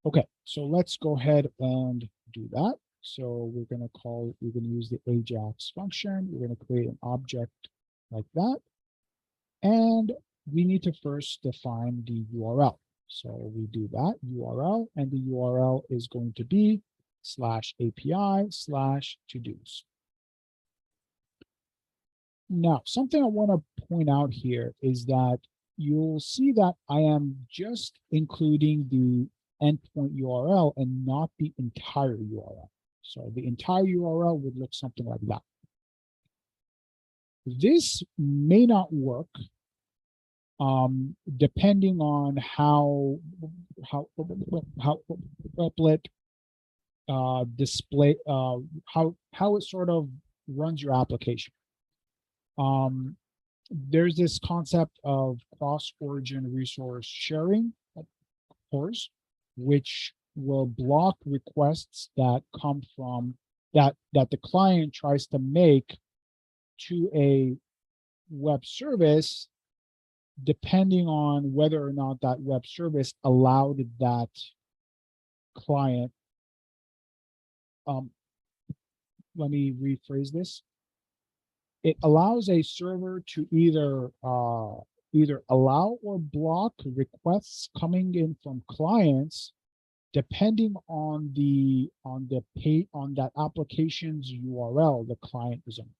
Okay, so let's go ahead and do that. So we're going to use the Ajax function. We're going to create an object like that. And we need to first define the URL. So we do that URL, and the URL is going to be /API/todos. Now, something I want to point out here is that you'll see that I am just including the endpoint URL and not the entire URL. So the entire URL would look something like that. This may not work depending on how applet display how it sort of runs your application. There's this concept of cross-origin resource sharing, CORS, which will block requests that come from that the client tries to make to a web service, depending on whether or not that web service allowed that client. Let me rephrase this. It allows a server to either allow or block requests coming in from clients, depending on that application's URL the client is on.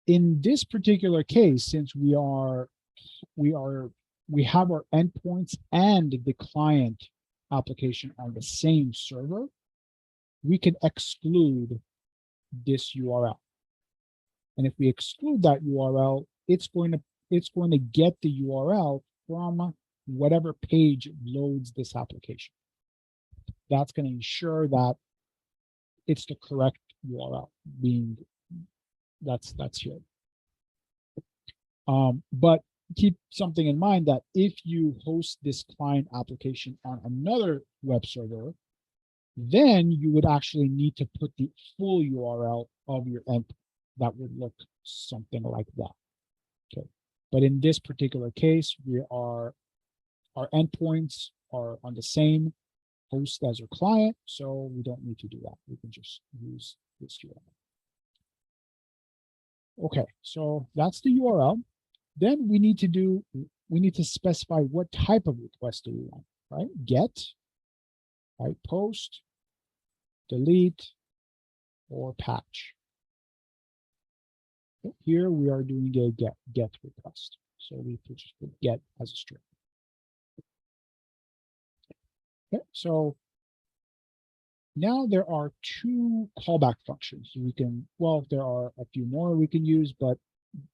In this particular case, since we have our endpoints and the client application on the same server, we can exclude this URL. And if we exclude that URL, it's going to get the URL from whatever page loads this application. That's going to ensure that it's the correct URL that's here. But keep something in mind that if you host this client application on another web server, then you would actually need to put the full URL of your endpoint. That would look something like that. Okay. But in this particular case, our endpoints are on the same host as our client, so we don't need to do that. We can just use this URL. Okay, so that's the URL. Then we need to specify what type of request do we want, right? Get, right? Post, delete, or patch. Here we are doing a get request. So we just put get as a string. Okay, so now there are two callback functions. There are a few more we can use, but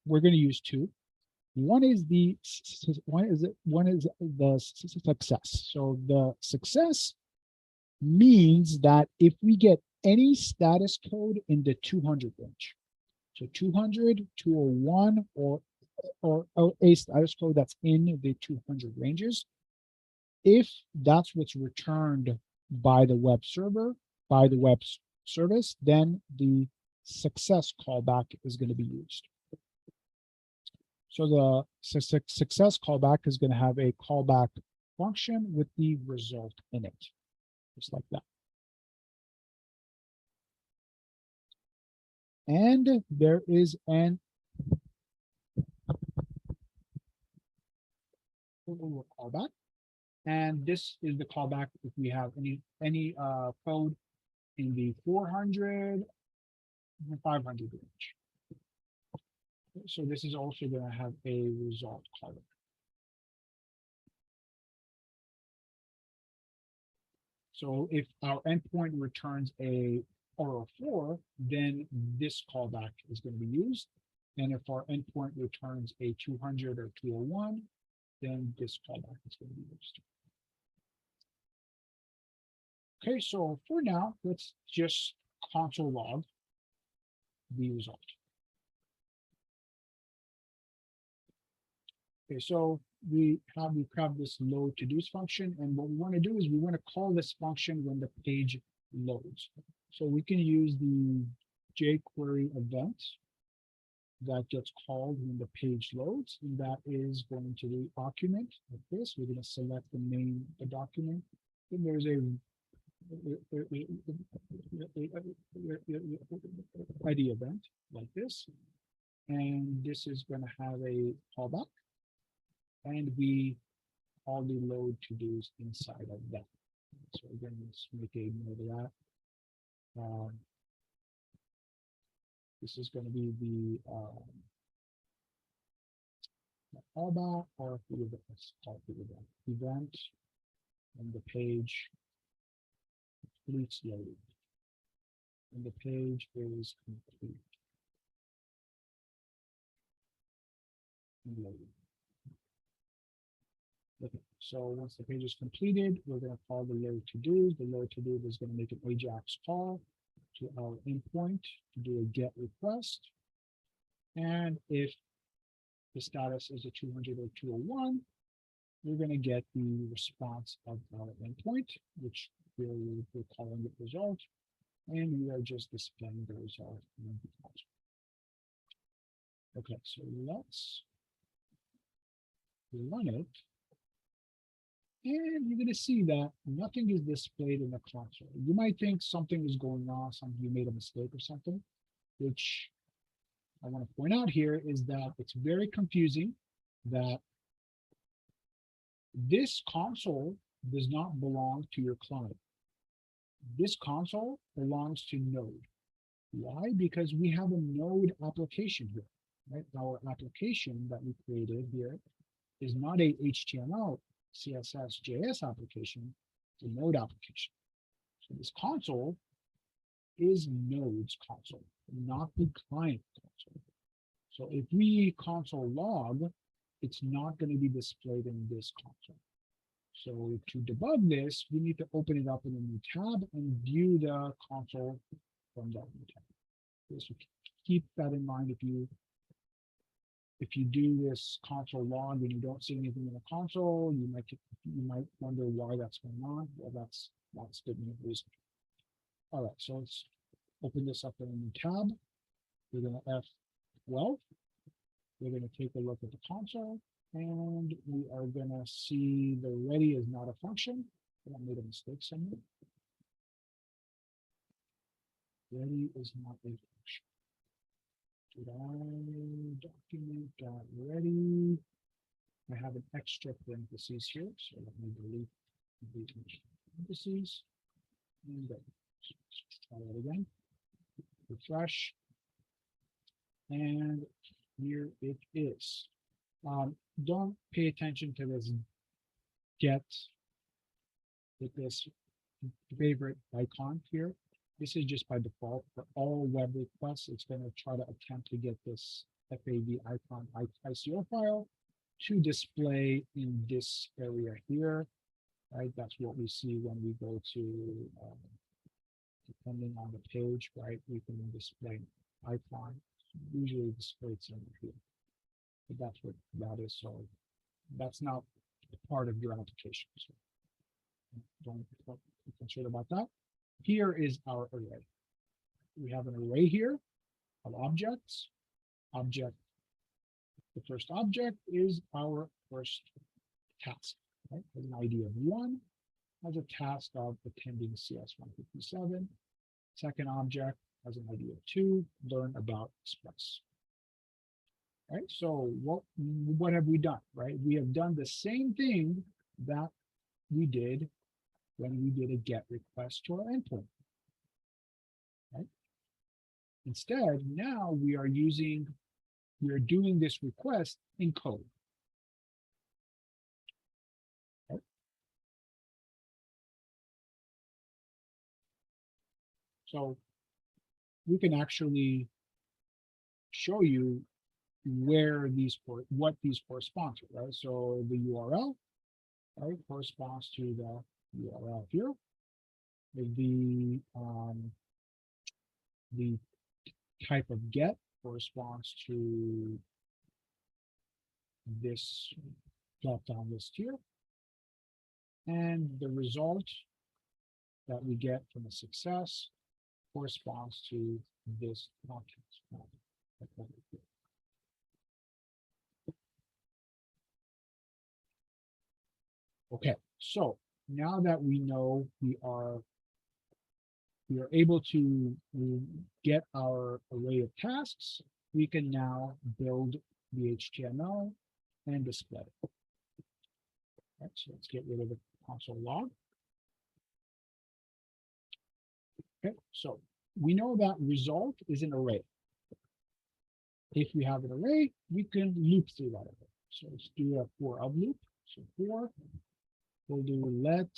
we're going to use two. One is the success. So the success means that if we get any status code in the 200 range, so 200, 201, or a status code that's in the 200 ranges, if that's what's returned by the web server, by the web service, then the success callback is going to be used. So the success callback is going to have a callback function with the result in it, just like that. And there is an callback, and this is the callback if we have any code in the 400 and 500 range. So this is also going to have a result callback. So if our endpoint returns a or a 4, then this callback is going to be used. And if our endpoint returns a 200 or 201, then this callback is going to be used. Okay, so for now, let's just console log the result. Okay, so we have this load to do's function, and what we want to do is we want to call this function when the page loads. So we can use the jQuery event that gets called when the page loads, and that is going to be document like this. We're going to select the name of the document. Then there's a ID event like this, and this is going to have a callback, and we call the load to do's inside of that. So again, let's make a note of that. This is going to be the callback, or the event. Let's call it the event, and the page completes loading, and the page is complete and loading. Okay, so once the page is completed, we're going to call the load to do. The load to do is going to make an AJAX call to our endpoint to do a get request. And if the status is a 200 or 201, we're going to get the response of our endpoint, which we're calling it result. And we are just displaying the result. Okay, so let's run it. And you're going to see that nothing is displayed in the console. You might think something is going on, you made a mistake or something, which I want to point out here is that it's very confusing that this console does not belong to your client. This console belongs to Node. Why? Because we have a Node application here, right? Our application that we created here is not a HTML, CSS, JS application, it's a Node application. So this console is Node's console, not the client console. So if we console log, it's not going to be displayed in this console. So to debug this, we need to open it up in a new tab and view the console from that new tab. So keep that in mind if you do this console log and you don't see anything in the console, you might wonder why that's going on. Well, that's the main reason. All right, so let's open this up in a new tab. We're going to F12. We're going to take a look at the console, and we are going to see the ready is not a function. I made a mistake somewhere. Ready is not a function. Did I document dot ready? I have an extra parentheses here, so let me delete these parentheses. And then try that again. Refresh. And here it is. Don't pay attention to this get with this favorite icon here. This is just by default for all web requests. It's going to try to attempt to get this FAV icon ICO file to display in this area here, right? That's what we see when we go to, depending on the page, right? We can display icon, usually displayed somewhere here. But that's what that is. So that's not part of your application. So don't be concerned about that. Here is our array. We have an array here of objects. The first object is our first task, right? Has an ID of 1, has a task of attending CS 157. Second object has an ID of 2, learn about Express. Right? So what have we done, right? We have done the same thing that we did when we did a GET request to our endpoint. Right? Instead, now we are doing this request in code. Right? So we can actually show you where these what these correspond to, right? So the URL, right, corresponds to the URL here. The type of get corresponds to this drop-down list here, and the result that we get from a success corresponds to this content. Okay, so now that we know we are able to get our array of tasks, we can now build the HTML and display it. Right, so let's get rid of the console log. Okay, so we know that result is an array. If we have an array, we can loop through that array. So let's do a for of loop. So for, we'll do let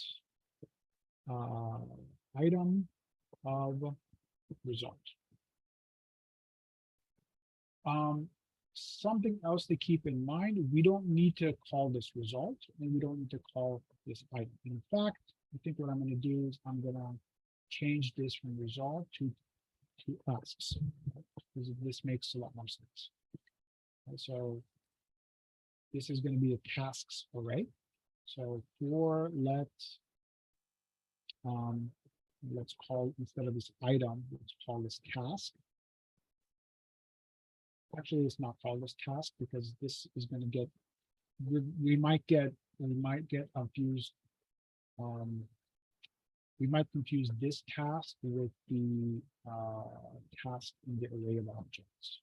item of result. Something else to keep in mind, we don't need to call this result, and we don't need to call this item. In fact, I think what I'm going to do is I'm going to change this from result to tasks, because this makes a lot more sense. And so this is going to be a tasks array. So for let's call, instead of this item, let's call this task. Actually, it's not called this task because this is going to get, we might get confused. We might confuse this task with the task in the array of objects,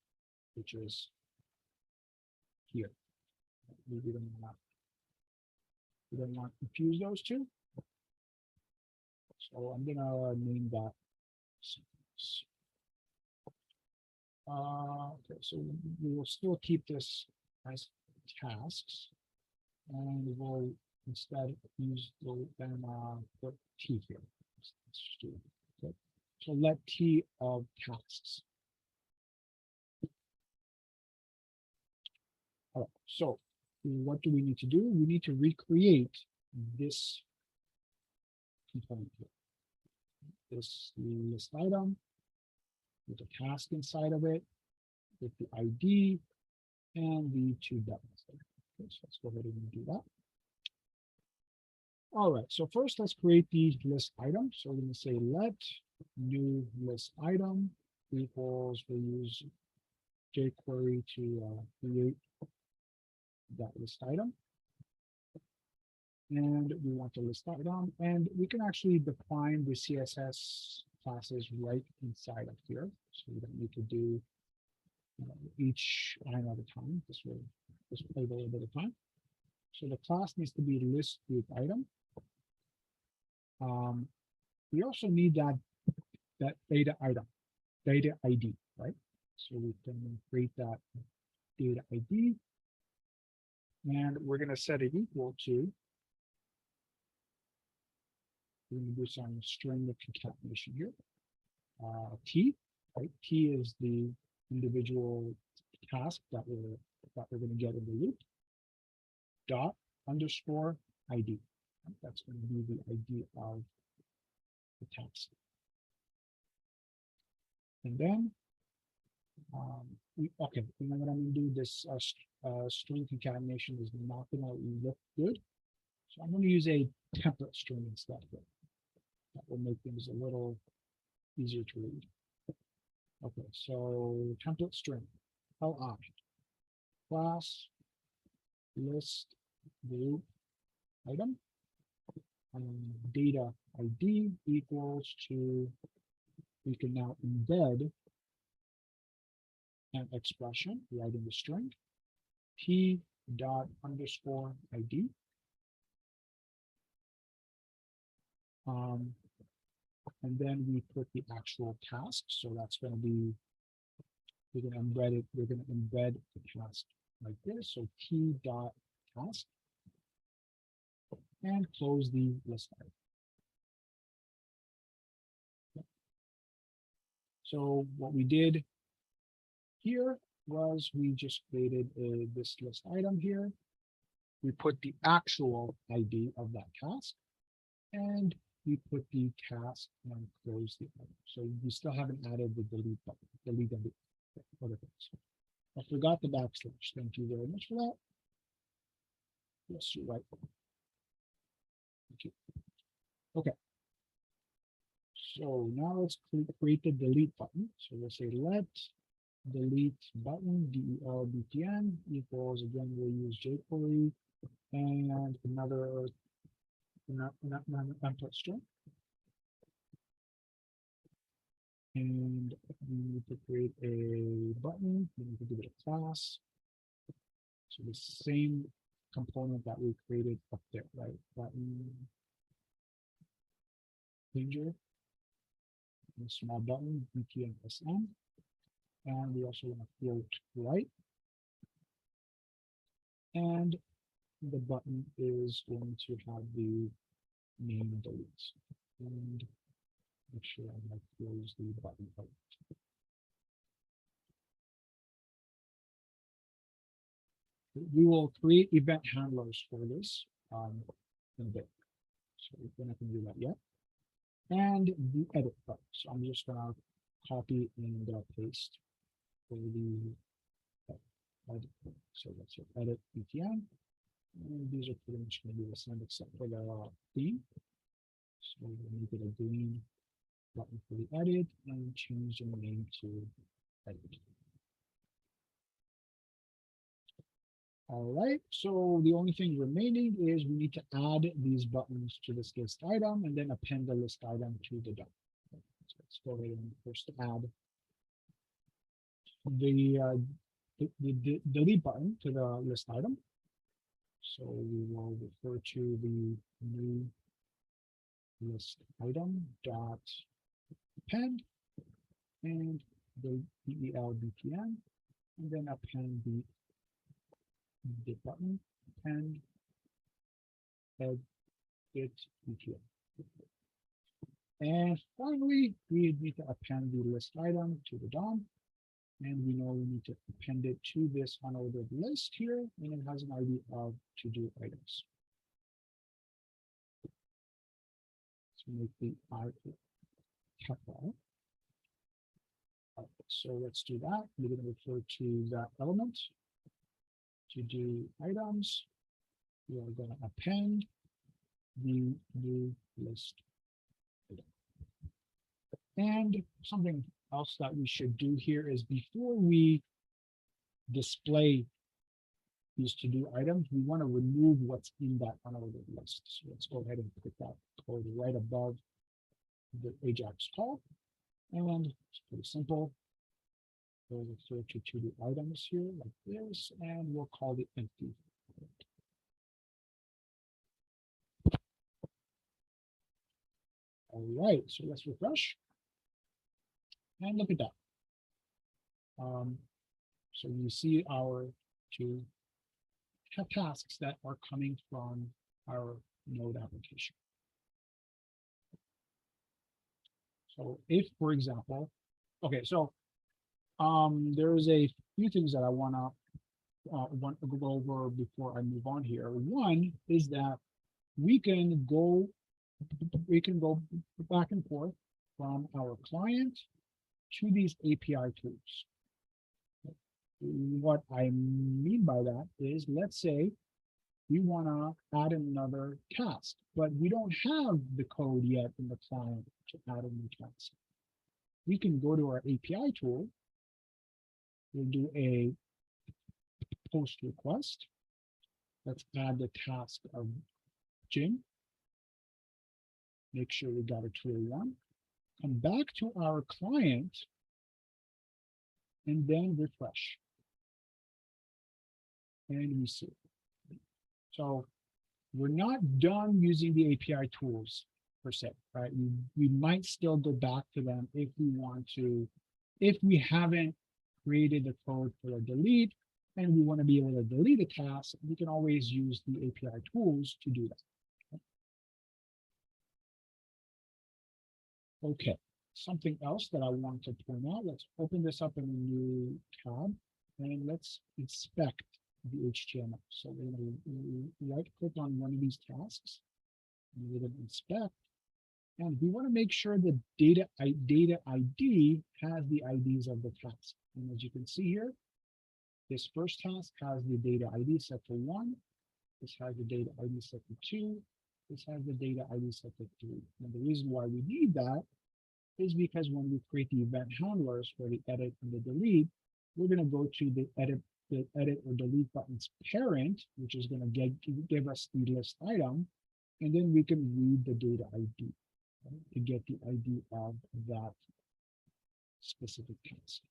which is here. We don't want to confuse those two. So I'm gonna name that. Okay, so we will still keep this as tasks, and we'll instead use the put T here. Okay. So let T of tasks. All right, so what do we need to do? We need to recreate this component here. This list item with the task inside of it, with the ID and the two buttons. Okay, so let's go ahead and do that. All right, so first let's create the list item. So we're going to say let new list item equals, we'll use jQuery to create that list item. And we want the list item, and we can actually define the CSS classes right inside of here. So we don't need to do each line at a time. This will just play a little bit of time. So the class needs to be list group item. We also need that data item, data ID, right? So we can create that data ID, and we're going to set it equal to, we're going to do some string of concatenation here. T, right? T is the individual task that we're going to get in the loop. Dot underscore ID. That's going to be the ID of the task. And then okay, and then what I'm going to do, this string concatenation is not going to look good. So I'm going to use a template string instead. That will make things a little easier to read. Okay, so template string, li, class, list, group, item, and data ID equals to, we can now embed an expression right in the string, T dot underscore ID. And then we put the actual task. So that's going to be, we're going to embed it, we're going to embed the task like this. So T dot task, and close the list item. So what we did here was we just created this list item here. We put the actual ID of that task, and we put the task and close the item. So we still haven't added the delete button, delete and the other things. I forgot the backslash. Thank you very much for that. Yes, you're right. Thank you. Okay. So now let's create the delete button. So we'll say let delete button delbtn equals, again, we'll use jQuery and another input string. And we need to create a button. We need to give it a class. So the same component that we created up there, right? Button pager, a small button, btn sn. And we also want to float right. And the button is going to have the name delete. And make sure I close the button out. We will create event handlers for this in a bit. So we're not going to do that yet. And the edit button. So I'm just going to copy and paste for the edit. So that's your edit btn. And these are pretty much going to be the same except for the theme. So we'll make it a green button for the edit and change the name to edit. All right, so the only thing remaining is we need to add these buttons to this list item and then append the list item to the DOM. So let's go ahead and first add the delete button to the list item. So we will refer to the new list item dot append and the delbtn, and then append the button append edit btn. And finally, we need to append the list item to the DOM. And we know we need to append it to this unordered list here, and it has an ID of to-do items. So make the capital. So let's do that. We're going to refer to that element, to-do items. We are going to append the new list item. And something else that we should do here is before we display these to-do items, we want to remove what's in that unordered list. So let's go ahead and put that code right above the Ajax call. And it's pretty simple. We'll refer to to-do items here like this, and we'll call it empty. All right, so let's refresh. And look at that. So you see our two tasks that are coming from our node application. So if, for example, okay, so there's a few things that I want to go over before I move on here. One is that we can go back and forth from our client to these API tools. What I mean by that is, let's say we want to add another task, but we don't have the code yet in the client to add a new task. We can go to our API tool. We'll do a post request. Let's add the task of Jim. Make sure we got a tier 1. Come back to our client and then refresh. And we see. So we're not done using the API tools per se, right? We might still go back to them if we want to, if we haven't created the code for a delete and we want to be able to delete a task, we can always use the API tools to do that. Okay, something else that I want to point out. Let's open this up in a new tab and let's inspect the HTML. So we're going to right click on one of these tasks and we're going to inspect. And we want to make sure the data ID has the IDs of the task. And as you can see here, this first task has the data ID set to 1. This has the data ID set to 2. This has the data ID set to 3. And the reason why we need that is because when we create the event handlers for the edit and the delete, we're going to go to the edit or delete button's parent, which is going to give us the list item, and then we can read the data ID, right, to get the ID of that specific task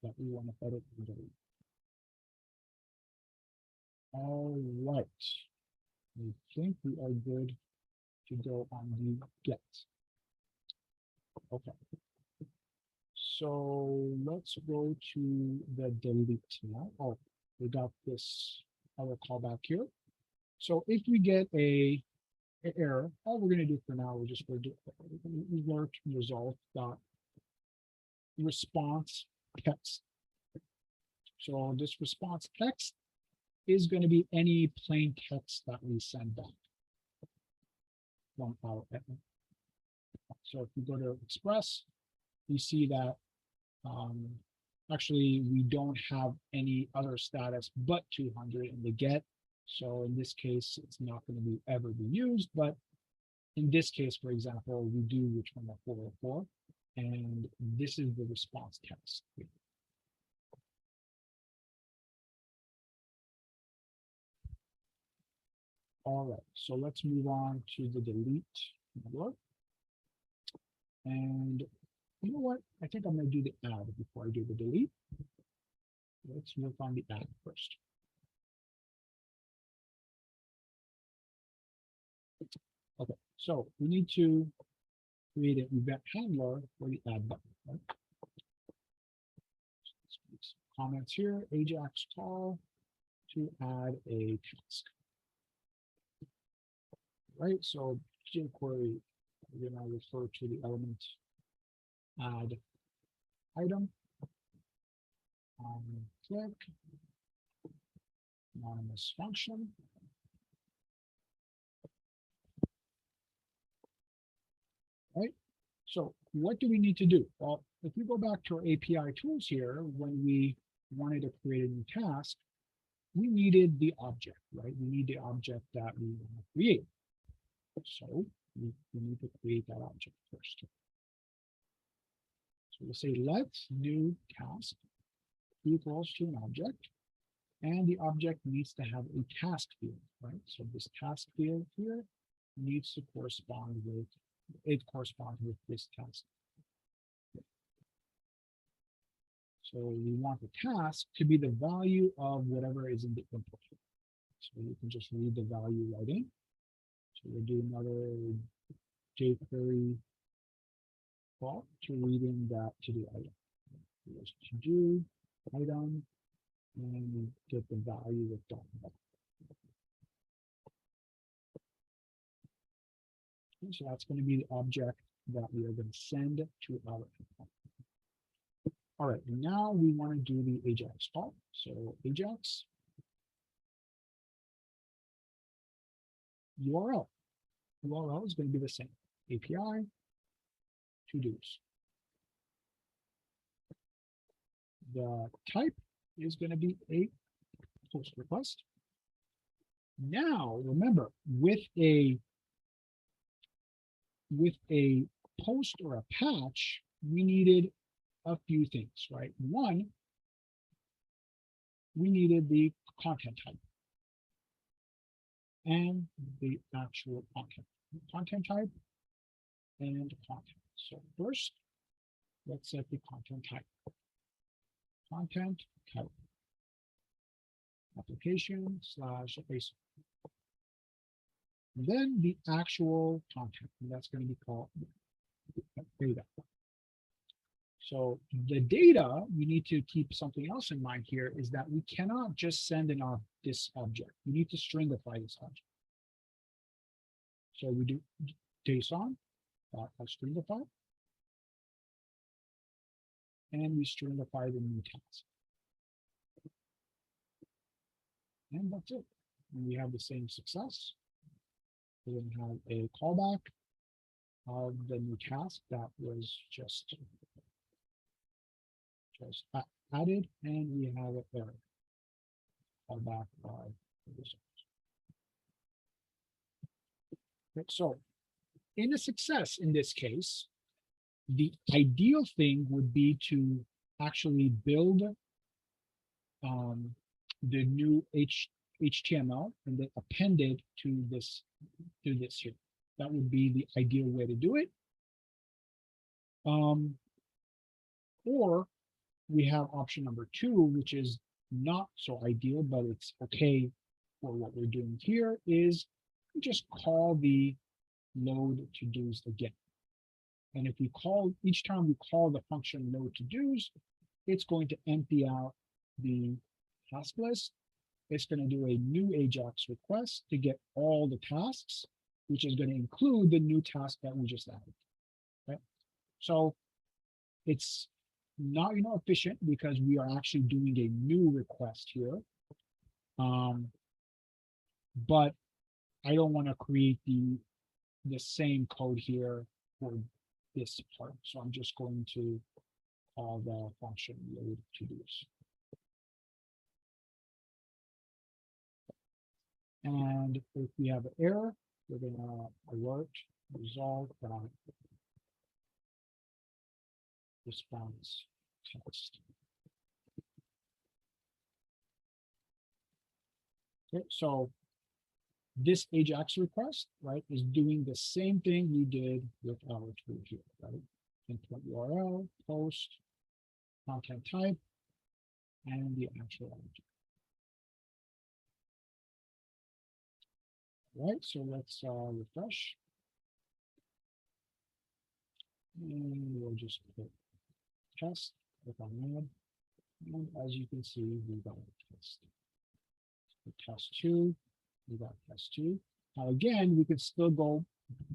that we want to edit and delete. All right, I think we are good to go on the get. Okay. So let's go to the delete now. Oh, we got this other callback here. So if we get an error, all we're going to do for now, we're just going to alert result dot response text. So this response text is going to be any plain text that we send back from our edit. So if we go to Express, we see that actually we don't have any other status but 200 in the get. So in this case, it's not going to be ever be used. But in this case, for example, we do return a 404, and this is the response text. All right, so let's move on to the delete network. And you know what? I think I'm going to do the add before I do the delete. Let's work on the add first. Okay, so we need to create an event handler for the add button. Right? So let's some comments here. Ajax call to add a task. Right, so jQuery, we're going to refer to the element add item. Click anonymous function. Right. So what do we need to do? Well, if we go back to our API tools here, when we wanted to create a new task, we needed the object, right? We need the object that we want to create. So we need to create that object first. So we'll say let new task equals to an object, and the object needs to have a task field, right? So this task field here needs to correspond with, it corresponds with this task. So we want the task to be the value of whatever is in the input. So you can just read the value right in. So we'll do another jQuery call to read in that to-do item. There's to-do item, and we get the value of .NET. So that's going to be the object that we are going to send to our endpoint. All right, now we want to do the Ajax call. So Ajax URL. URL is going to be the same. API to-dos. The type is going to be a post request. Now, remember, with a post or a patch, we needed a few things, right? One, we needed the content type and the actual content type and content. So first, let's set the content type. Content type application / basic. Then the actual content, and that's going to be called data. So the data, we need to keep something else in mind here, is that we cannot just send this object. We need to stringify this object. So we do JSON stringify, and we stringify the new task. And that's it. And we have the same success. We're going to have a callback of the new task that was just added, and we have it there. Callback by the results. Okay, so in a success in this case, the ideal thing would be to actually build the new HTML and then append it to this here. That would be the ideal way to do it. Or we have option number 2, which is not so ideal, but it's okay for what we're doing here, is just call the load to dos again. And if we call, each time we call the function load to dos, it's going to empty out the task list. It's going to do a new AJAX request to get all the tasks, which is going to include the new task that we just added. Okay, so it's not efficient because we are actually doing a new request here. But I don't want to create the same code here for this part. So I'm just going to call the function load to dos. And if we have an error, we're going to alert resolve response text. Okay, so this AJAX request, right, is doing the same thing we did with our tool here, right? Input URL, post, content type, and the actual object. Right, so let's refresh. And we'll just put test with our node. And as you can see, we got a test. The test 2, we got test 2. Now again, we could still go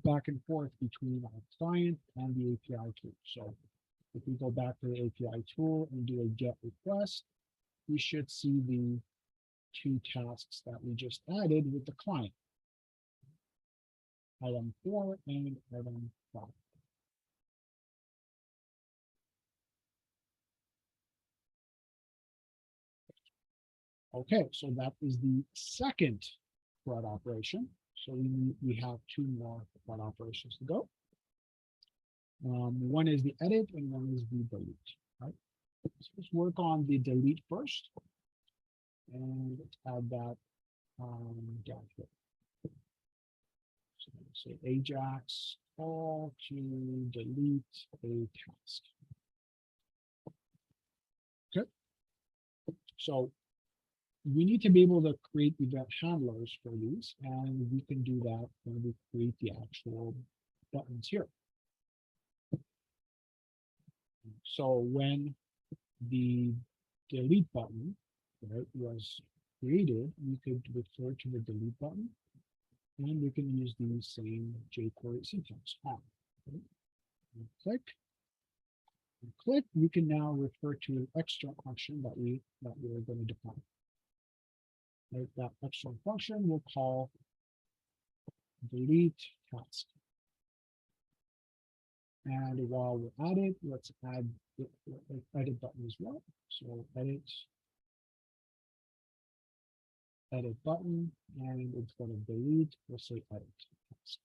back and forth between our client and the API tool. So if we go back to the API tool and do a get request, we should see the 2 tasks that we just added with the client. Item 4 and item 5. Okay, so that is the second CRUD operation. So we have 2 more CRUD operations to go. One is the edit and one is the delete. Right? So let's work on the delete first, and let's add that down here. So let's say AJAX call to delete a task. Okay. So we need to be able to create event handlers for these, and we can do that when we create the actual buttons here. So when the delete button, right, was created, we could refer to the delete button, and we can use the same jQuery syntax on. Okay. And click, we can now refer to an extra function that we're going to define. Right, that external function we'll call delete task. And while we're at it, let's add the edit button as well. So edit button, and instead of delete, we'll say edit task.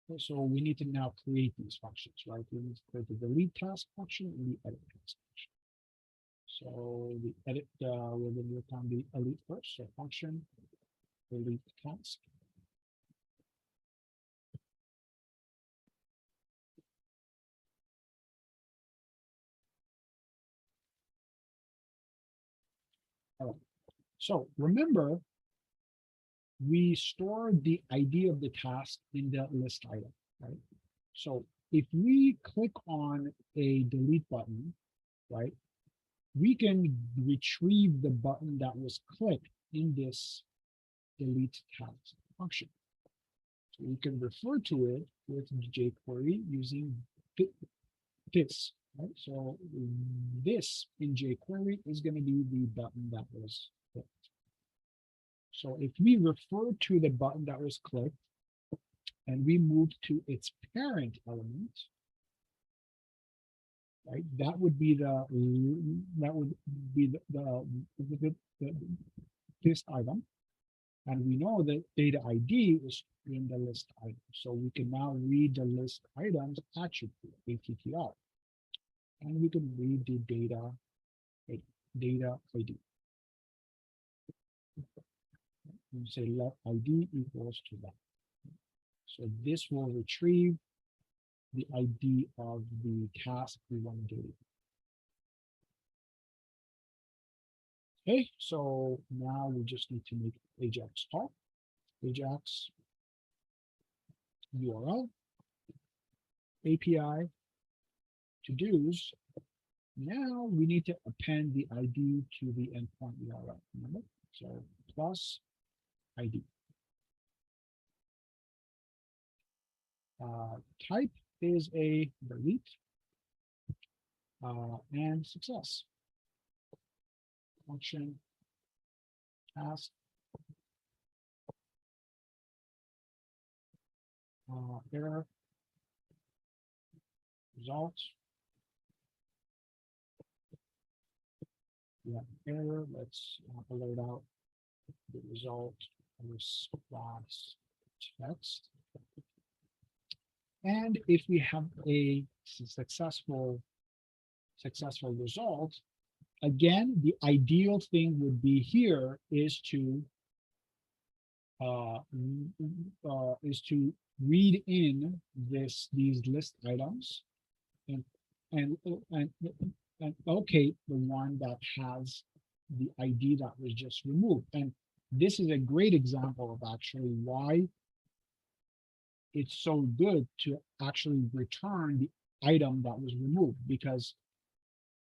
Okay, so we need to now create these functions, right? We need to create the delete task function and the edit task function. So the edit, we're going to work on the delete first. So function delete task. All right. So remember, we store the ID of the task in the list item, right? So if we click on a delete button, right, we can retrieve the button that was clicked in this delete task function. So we can refer to it with jQuery using this, right? So this in jQuery is going to be the button that was clicked. So if we refer to the button that was clicked and we move to its parent element, right? That would be the this item, and we know that data ID is in the list item, so we can now read the list items attribute ATTR, and we can read the data ID. And say let ID equals to that. So this will retrieve the ID of the task we want to do. Okay, so now we just need to make Ajax call. Ajax URL API to-dos. Now we need to append the ID to the endpoint URL. Remember? So plus ID. Type is a delete and success. Function task error result. Yeah, error. Let's alert out the result response text. And if we have a successful result, again, the ideal thing would be here is to read in these list items and locate the one that has the ID that was just removed. And this is a great example of actually why it's so good to actually return the item that was removed, because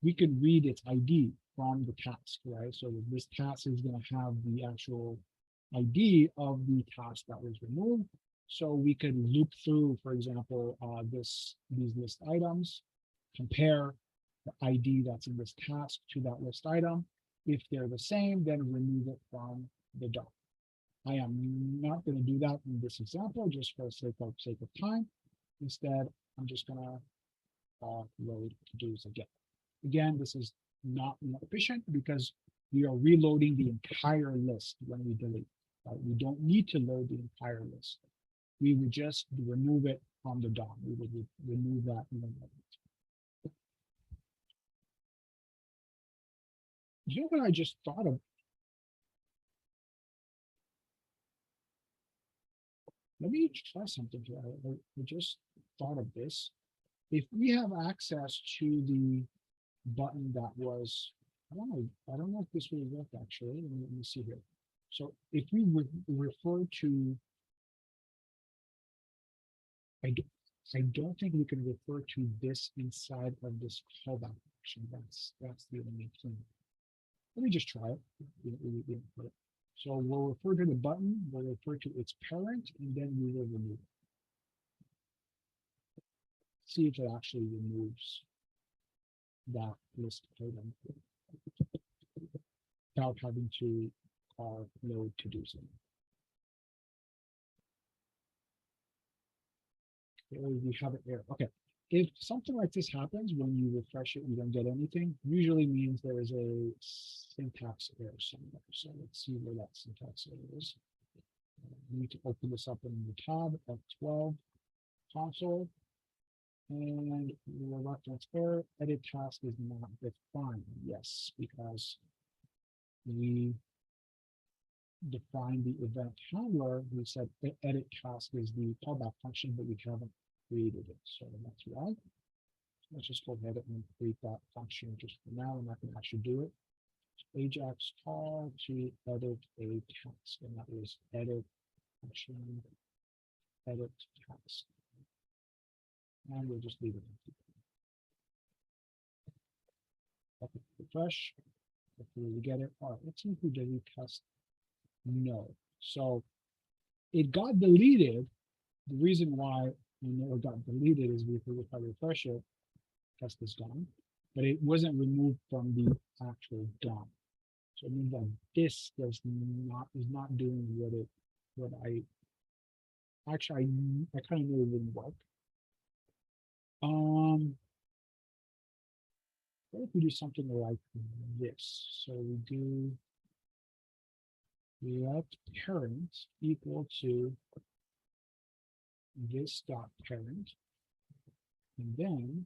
we can read its ID from the task, right? So this task is going to have the actual ID of the task that was removed. So we could loop through, for example, these list items, compare the ID that's in this task to that list item. If they're the same, then remove it from the DOM. I am not going to do that in this example, just for the sake of time. Instead, I'm just going to load to-dos again. Again, this is not efficient because we are reloading the entire list when we delete. Right? We don't need to load the entire list. We would just remove it from the DOM. We would remove that element. You know what I just thought of? Let me try something here. I just thought of this. If we have access to the button that was, I don't know if this will work actually. Let me see here. So if we refer to, I don't think we can refer to this inside of this callback function. That's the only thing. Let me just try it. So we'll refer to the button, we'll refer to its parent, and then we will remove it. See if it actually removes that list item without having to call load to do so. Okay, we have it there. Okay. If something like this happens, when you refresh it, you don't get anything, usually means there is a syntax error somewhere. So let's see where that syntax error is. We need to open this up in the tab F12 console. And the reference error, edit task is not defined. Yes, because we defined the event handler. We said the edit task is the callback function, but we haven't created it. So that's why. Let's just go ahead and create that function just for now. I'm not going to actually do it. Ajax call to edit a task, and that is edit function, edit task. And we'll just leave it empty. Okay, refresh. Hopefully we get it. All right, let's see if we delete test. No. So it got deleted. The reason why and it got deleted is because if I refresh it, test is gone, but it wasn't removed from the actual DOM. So it means that this is not doing what I actually I kind of knew it wouldn't work. What if we do something like this? So we do let parent equal to this dot parent, and then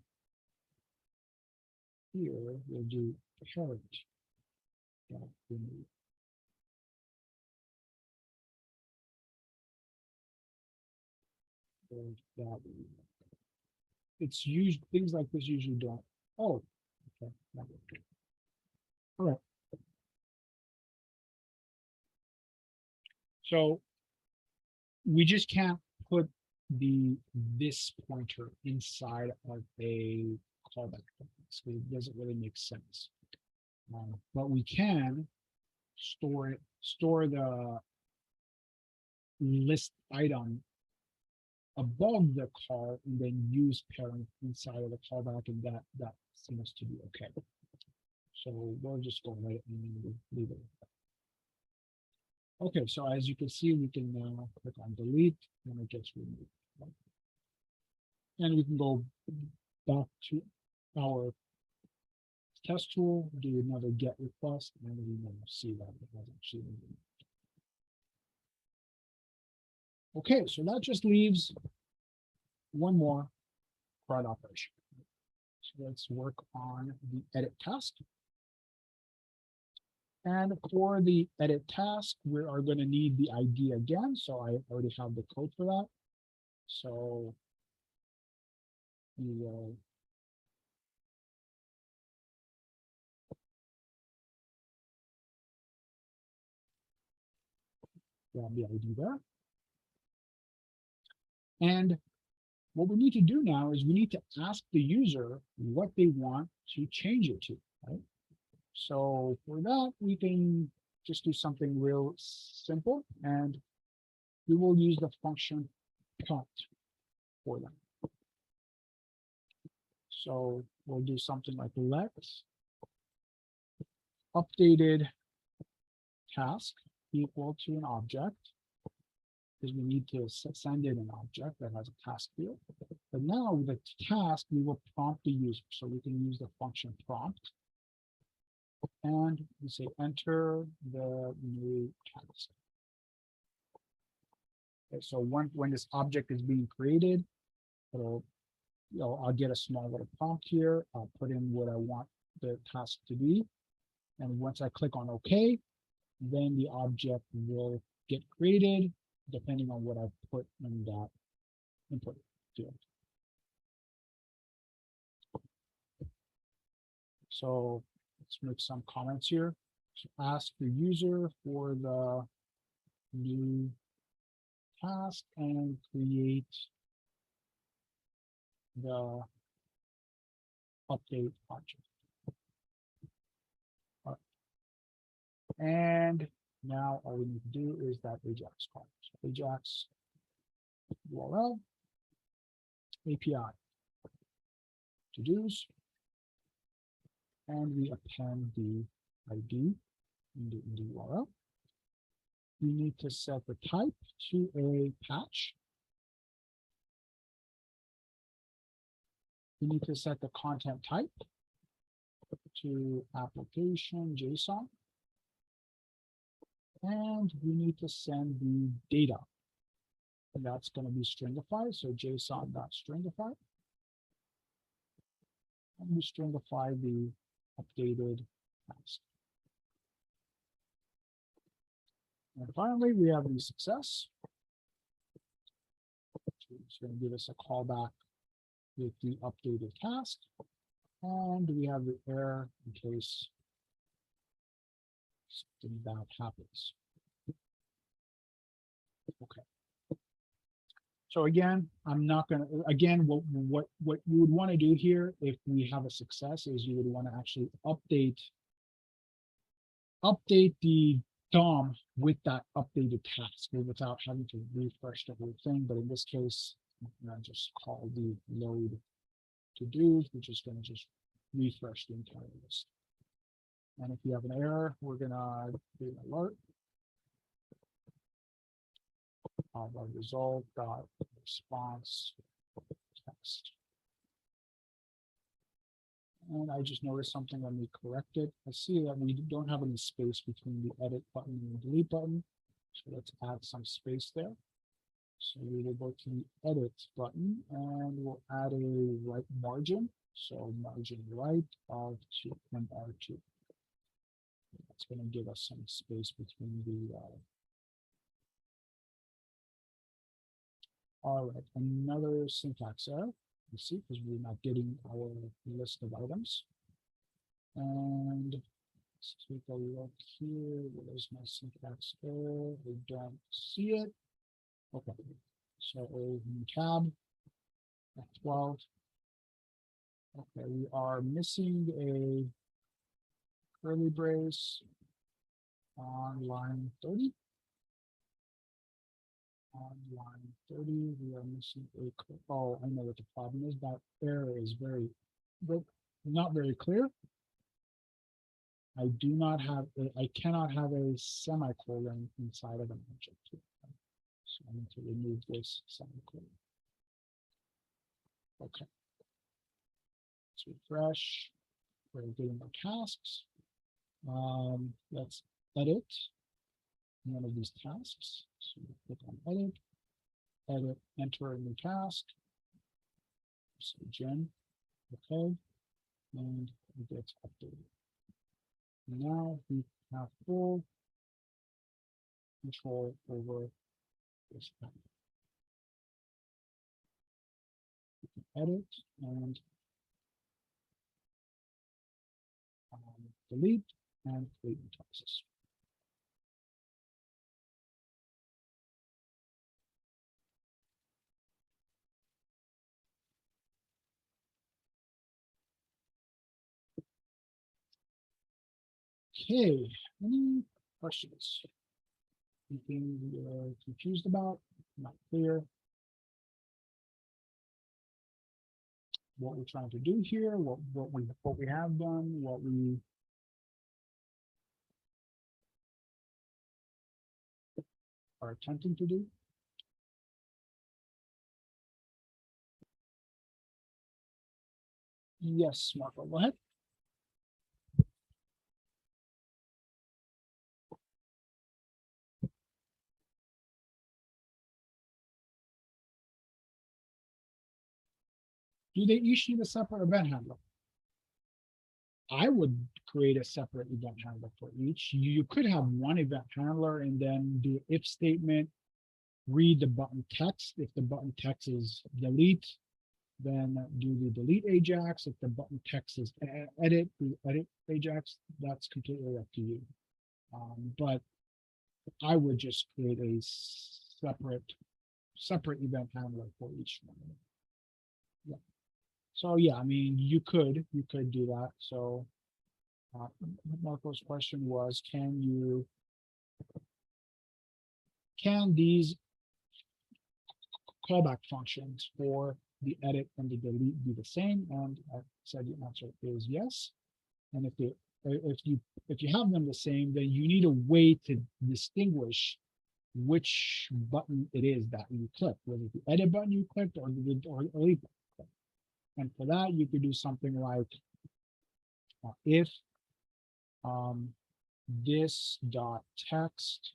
here we'll do parent dot remove. That it's used, things like this usually don't. Oh, okay. All right. So we just can't put this pointer inside of a callback. So it doesn't really make sense. But we can store the list item above the call and then use parent inside of the callback, and that seems to be okay. So we'll just go right and leave it. Okay, so as you can see, we can now click on delete when it gets removed. And we can go back to our test tool, do another get request, and we now see that it has actually removed. Okay, so that just leaves one more CRUD operation. So let's work on the edit task. And for the edit task, we are going to need the ID again. So I already have the code for that. So we will grab the ID there. And what we need to do now is we need to ask the user what they want to change it to, right? So for that, we can just do something real simple, and we will use the function prompt for them. So we'll do something like let's updated task equal to an object, because we need to send in an object that has a task field. But now with the task, we will prompt the user. So we can use the function prompt, and we say enter the new task. Okay, so when this object is being created, it'll, I'll get a small little prompt here. I'll put in what I want the task to be. And once I click on OK, then the object will get created depending on what I've put in that input field. So let's make some comments here. So ask the user for the new task and create the update object. All right. And now all we need to do is that Ajax call. So Ajax URL API to-dos, and we append the ID in the URL. We need to set the type to a patch. We need to set the content type to application JSON. And we need to send the data. And that's going to be stringified, so JSON.stringify. And we stringify the updated task. And finally, we have the success. It's going to give us a callback with the updated task. And we have the error in case something bad happens. Okay. So again, I'm not going to, again, what you would want to do here if we have a success is you would want to actually update the DOM with that updated task without having to refresh the whole thing. But in this case, And I just call the load to do, which is going to just refresh the entire list. And if you have an error, we're going to do an alert of our result dot response text. And I just noticed something when we correct it. I see that we don't have any space between the edit button and the delete button. So let's add some space there. So we will go to the edit button and we'll add a right margin. So margin right of 2 and R2. That's going to give us some space between the all right, another syntax error. You see, because we're not getting our list of items. And let's take a look here. Where's my syntax error? We don't see it. Okay, so in tab F12. Okay, we are missing a curly brace on line 30. On line 30, we are missing a, oh, I know what the problem is. That error is not very clear. I do not have, I cannot have a semicolon inside of an object. So I need to remove this semicolon. Okay. Let's refresh. We're getting our tasks. Let's edit one of these tasks. So click on edit, enter a new task. So gen, okay, and it gets updated. Now we have full control over this panel. We can edit and delete and create new tasks. Okay, any questions? Anything you're confused about? Not clear? What we're trying to do here? What we have done? What we are attempting to do? Yes, Marco, go ahead. Do they each need a separate event handler? I would create a separate event handler for each. You could have one event handler and then do if statement, read the button text. If the button text is delete, then do the delete Ajax. If the button text is edit, the edit Ajax. That's completely up to you. But I would just create a separate event handler for each one. Yeah. So yeah, I mean, you could do that. So Marco's question was, can these callback functions for the edit and the delete be the same? And I said the answer is yes. And if you have them the same, then you need a way to distinguish which button it is that you click, whether the edit button you clicked or the delete button you clicked. And for that, you could do something like if this dot text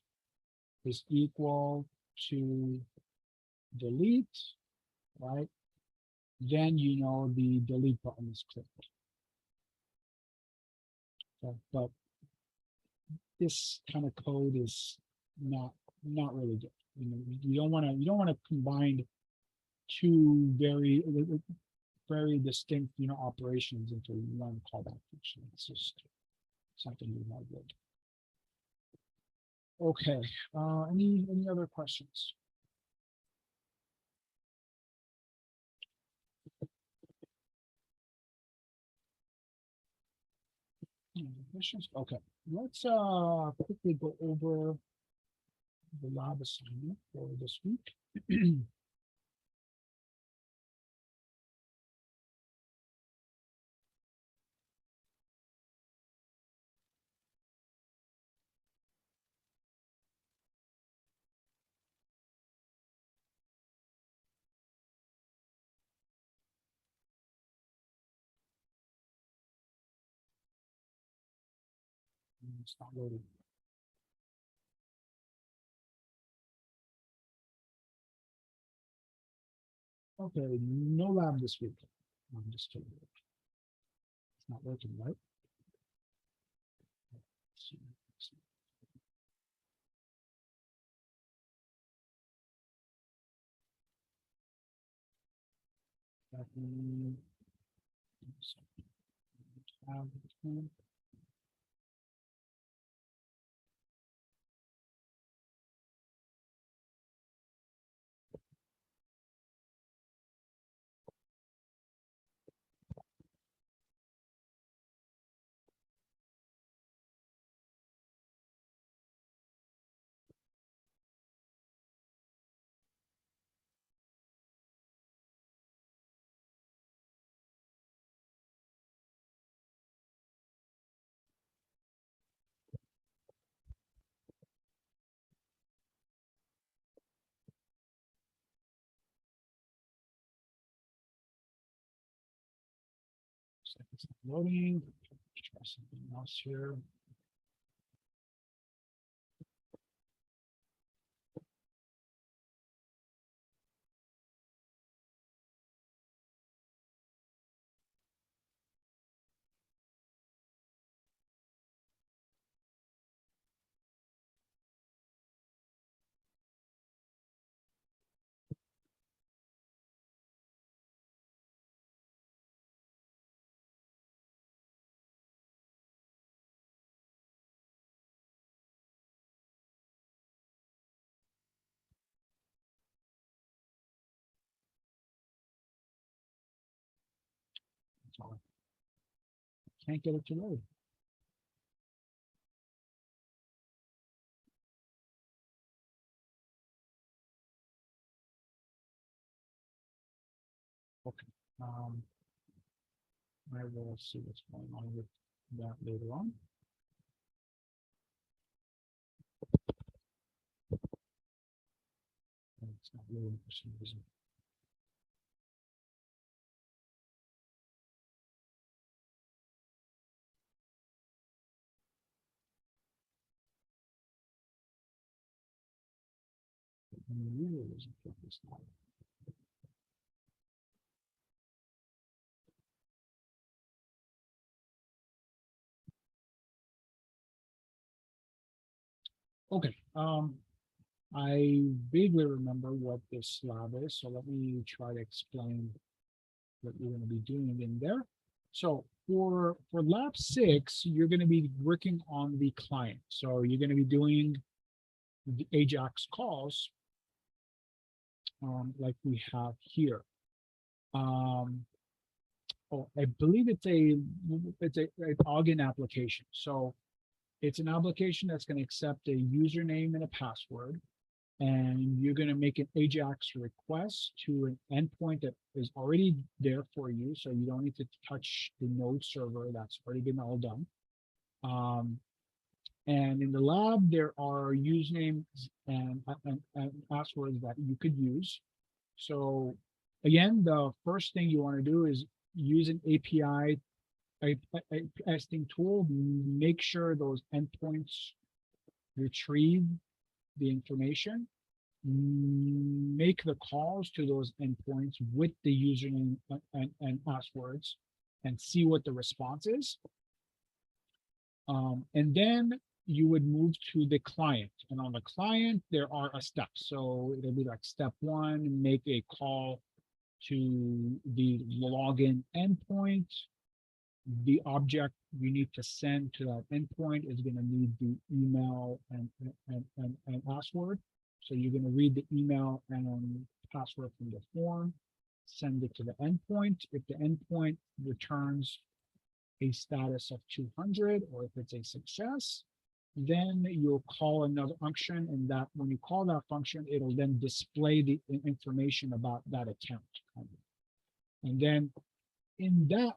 is equal to delete, right? Then you know the delete button is clicked. Okay, but this kind of code is not really good. You know, you don't want to combine two very distinct operations into one callback function. It's just something you might do. Okay. Any other questions? Questions? Okay. Let's quickly go over the lab assignment for this week. It's not loading. Okay, no lab this week. I'm just kidding. It's not working, right? Let's see. It's not loading. Try something else here. Can't get it to load. Okay. I will see what's going on with that later on. It's not loading for some reason. Okay. I vaguely remember what this lab is, so let me try to explain what you're going to be doing in there. So for lab 6, you're going to be working on the client. So you're going to be doing the Ajax calls like we have here. Oh, I believe it's a login application. So it's an application that's going to accept a username and a password, and you're going to make an Ajax request to an endpoint that is already there for you. So you don't need to touch the node server. That's already been all done. And in the lab, there are usernames and passwords that you could use. So again, the first thing you want to do is use an API a testing tool. Make sure those endpoints retrieve the information. Make the calls to those endpoints with the username and passwords and see what the response is. And then you would move to the client. And on the client, there are a step. So it'll be like step 1, make a call to the login endpoint. The object you need to send to that endpoint is going to need the email and password. So you're going to read the email and password from the form, send it to the endpoint. If the endpoint returns a status of 200, or if it's a success, then you'll call another function, and that when you call that function, it'll then display the information about that account. And then in that,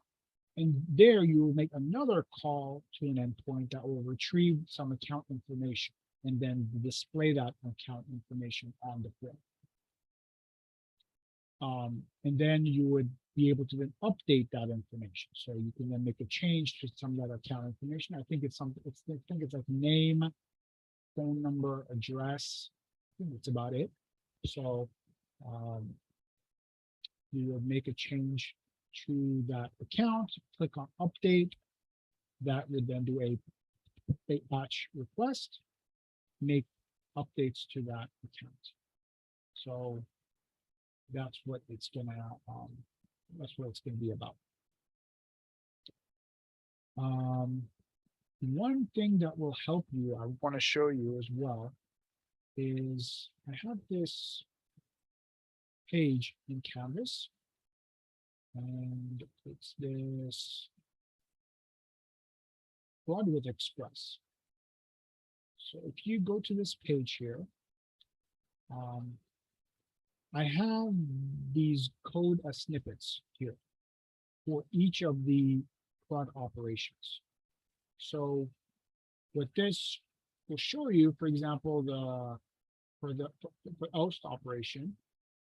and there you will make another call to an endpoint that will retrieve some account information and then display that account information on the form. And then you would be able to then update that information. So you can then make a change to some of that account information. I think it's something, I think it's like name, phone number, address. I think that's about it. So you would make a change to that account, click on update. That would then do a update batch request, make updates to that account. So that's what it's gonna be about. One thing that will help you, I want to show you as well, is I have this page in Canvas, and it's this Broadway Express. So if you go to this page here, I have these code as snippets here for each of the CRUD operations. So what this will show you, for example, for OUST operation,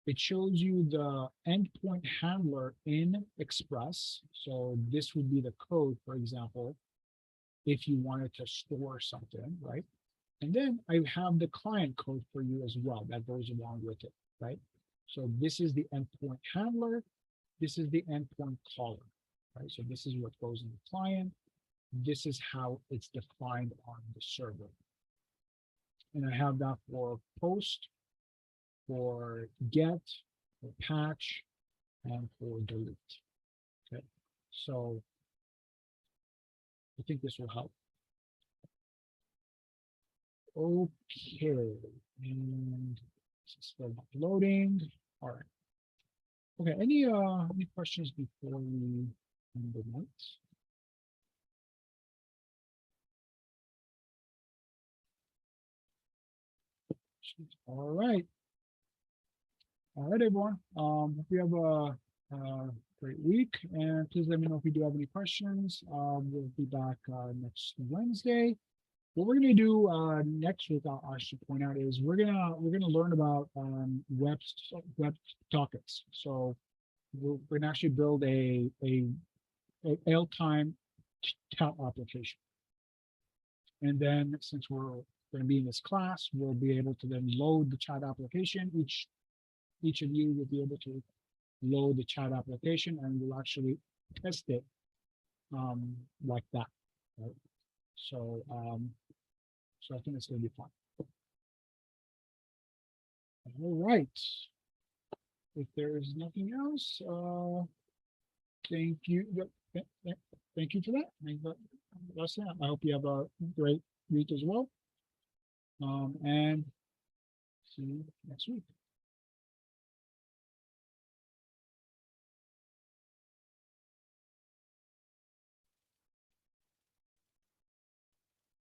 it shows you the endpoint handler in Express. So this would be the code, for example, if you wanted to store something, right? And then I have the client code for you as well that goes along with it, right? So this is the endpoint handler. This is the endpoint caller, right? So this is what goes in the client. This is how it's defined on the server. And I have that for post, for get, for patch, and for delete. Okay, so I think this will help. Okay, and this is still uploading. All right. Okay, any questions before we end the night? All right. All right, everyone. Hope you have a great week, and please let me know if you do have any questions. We'll be back next Wednesday. What we're going to do next week, I should point out, is we're gonna learn about web sockets. So we're going to actually build a L-time chat application, and then since we're going to be in this class, we'll be able to then load the chat application. Each of you will be able to load the chat application, and we'll actually test it like that, right? So so I think it's going to be fun. All right. If there is nothing else, thank you. Thank you for that. That's that. I hope you have a great week as well. And see you next week.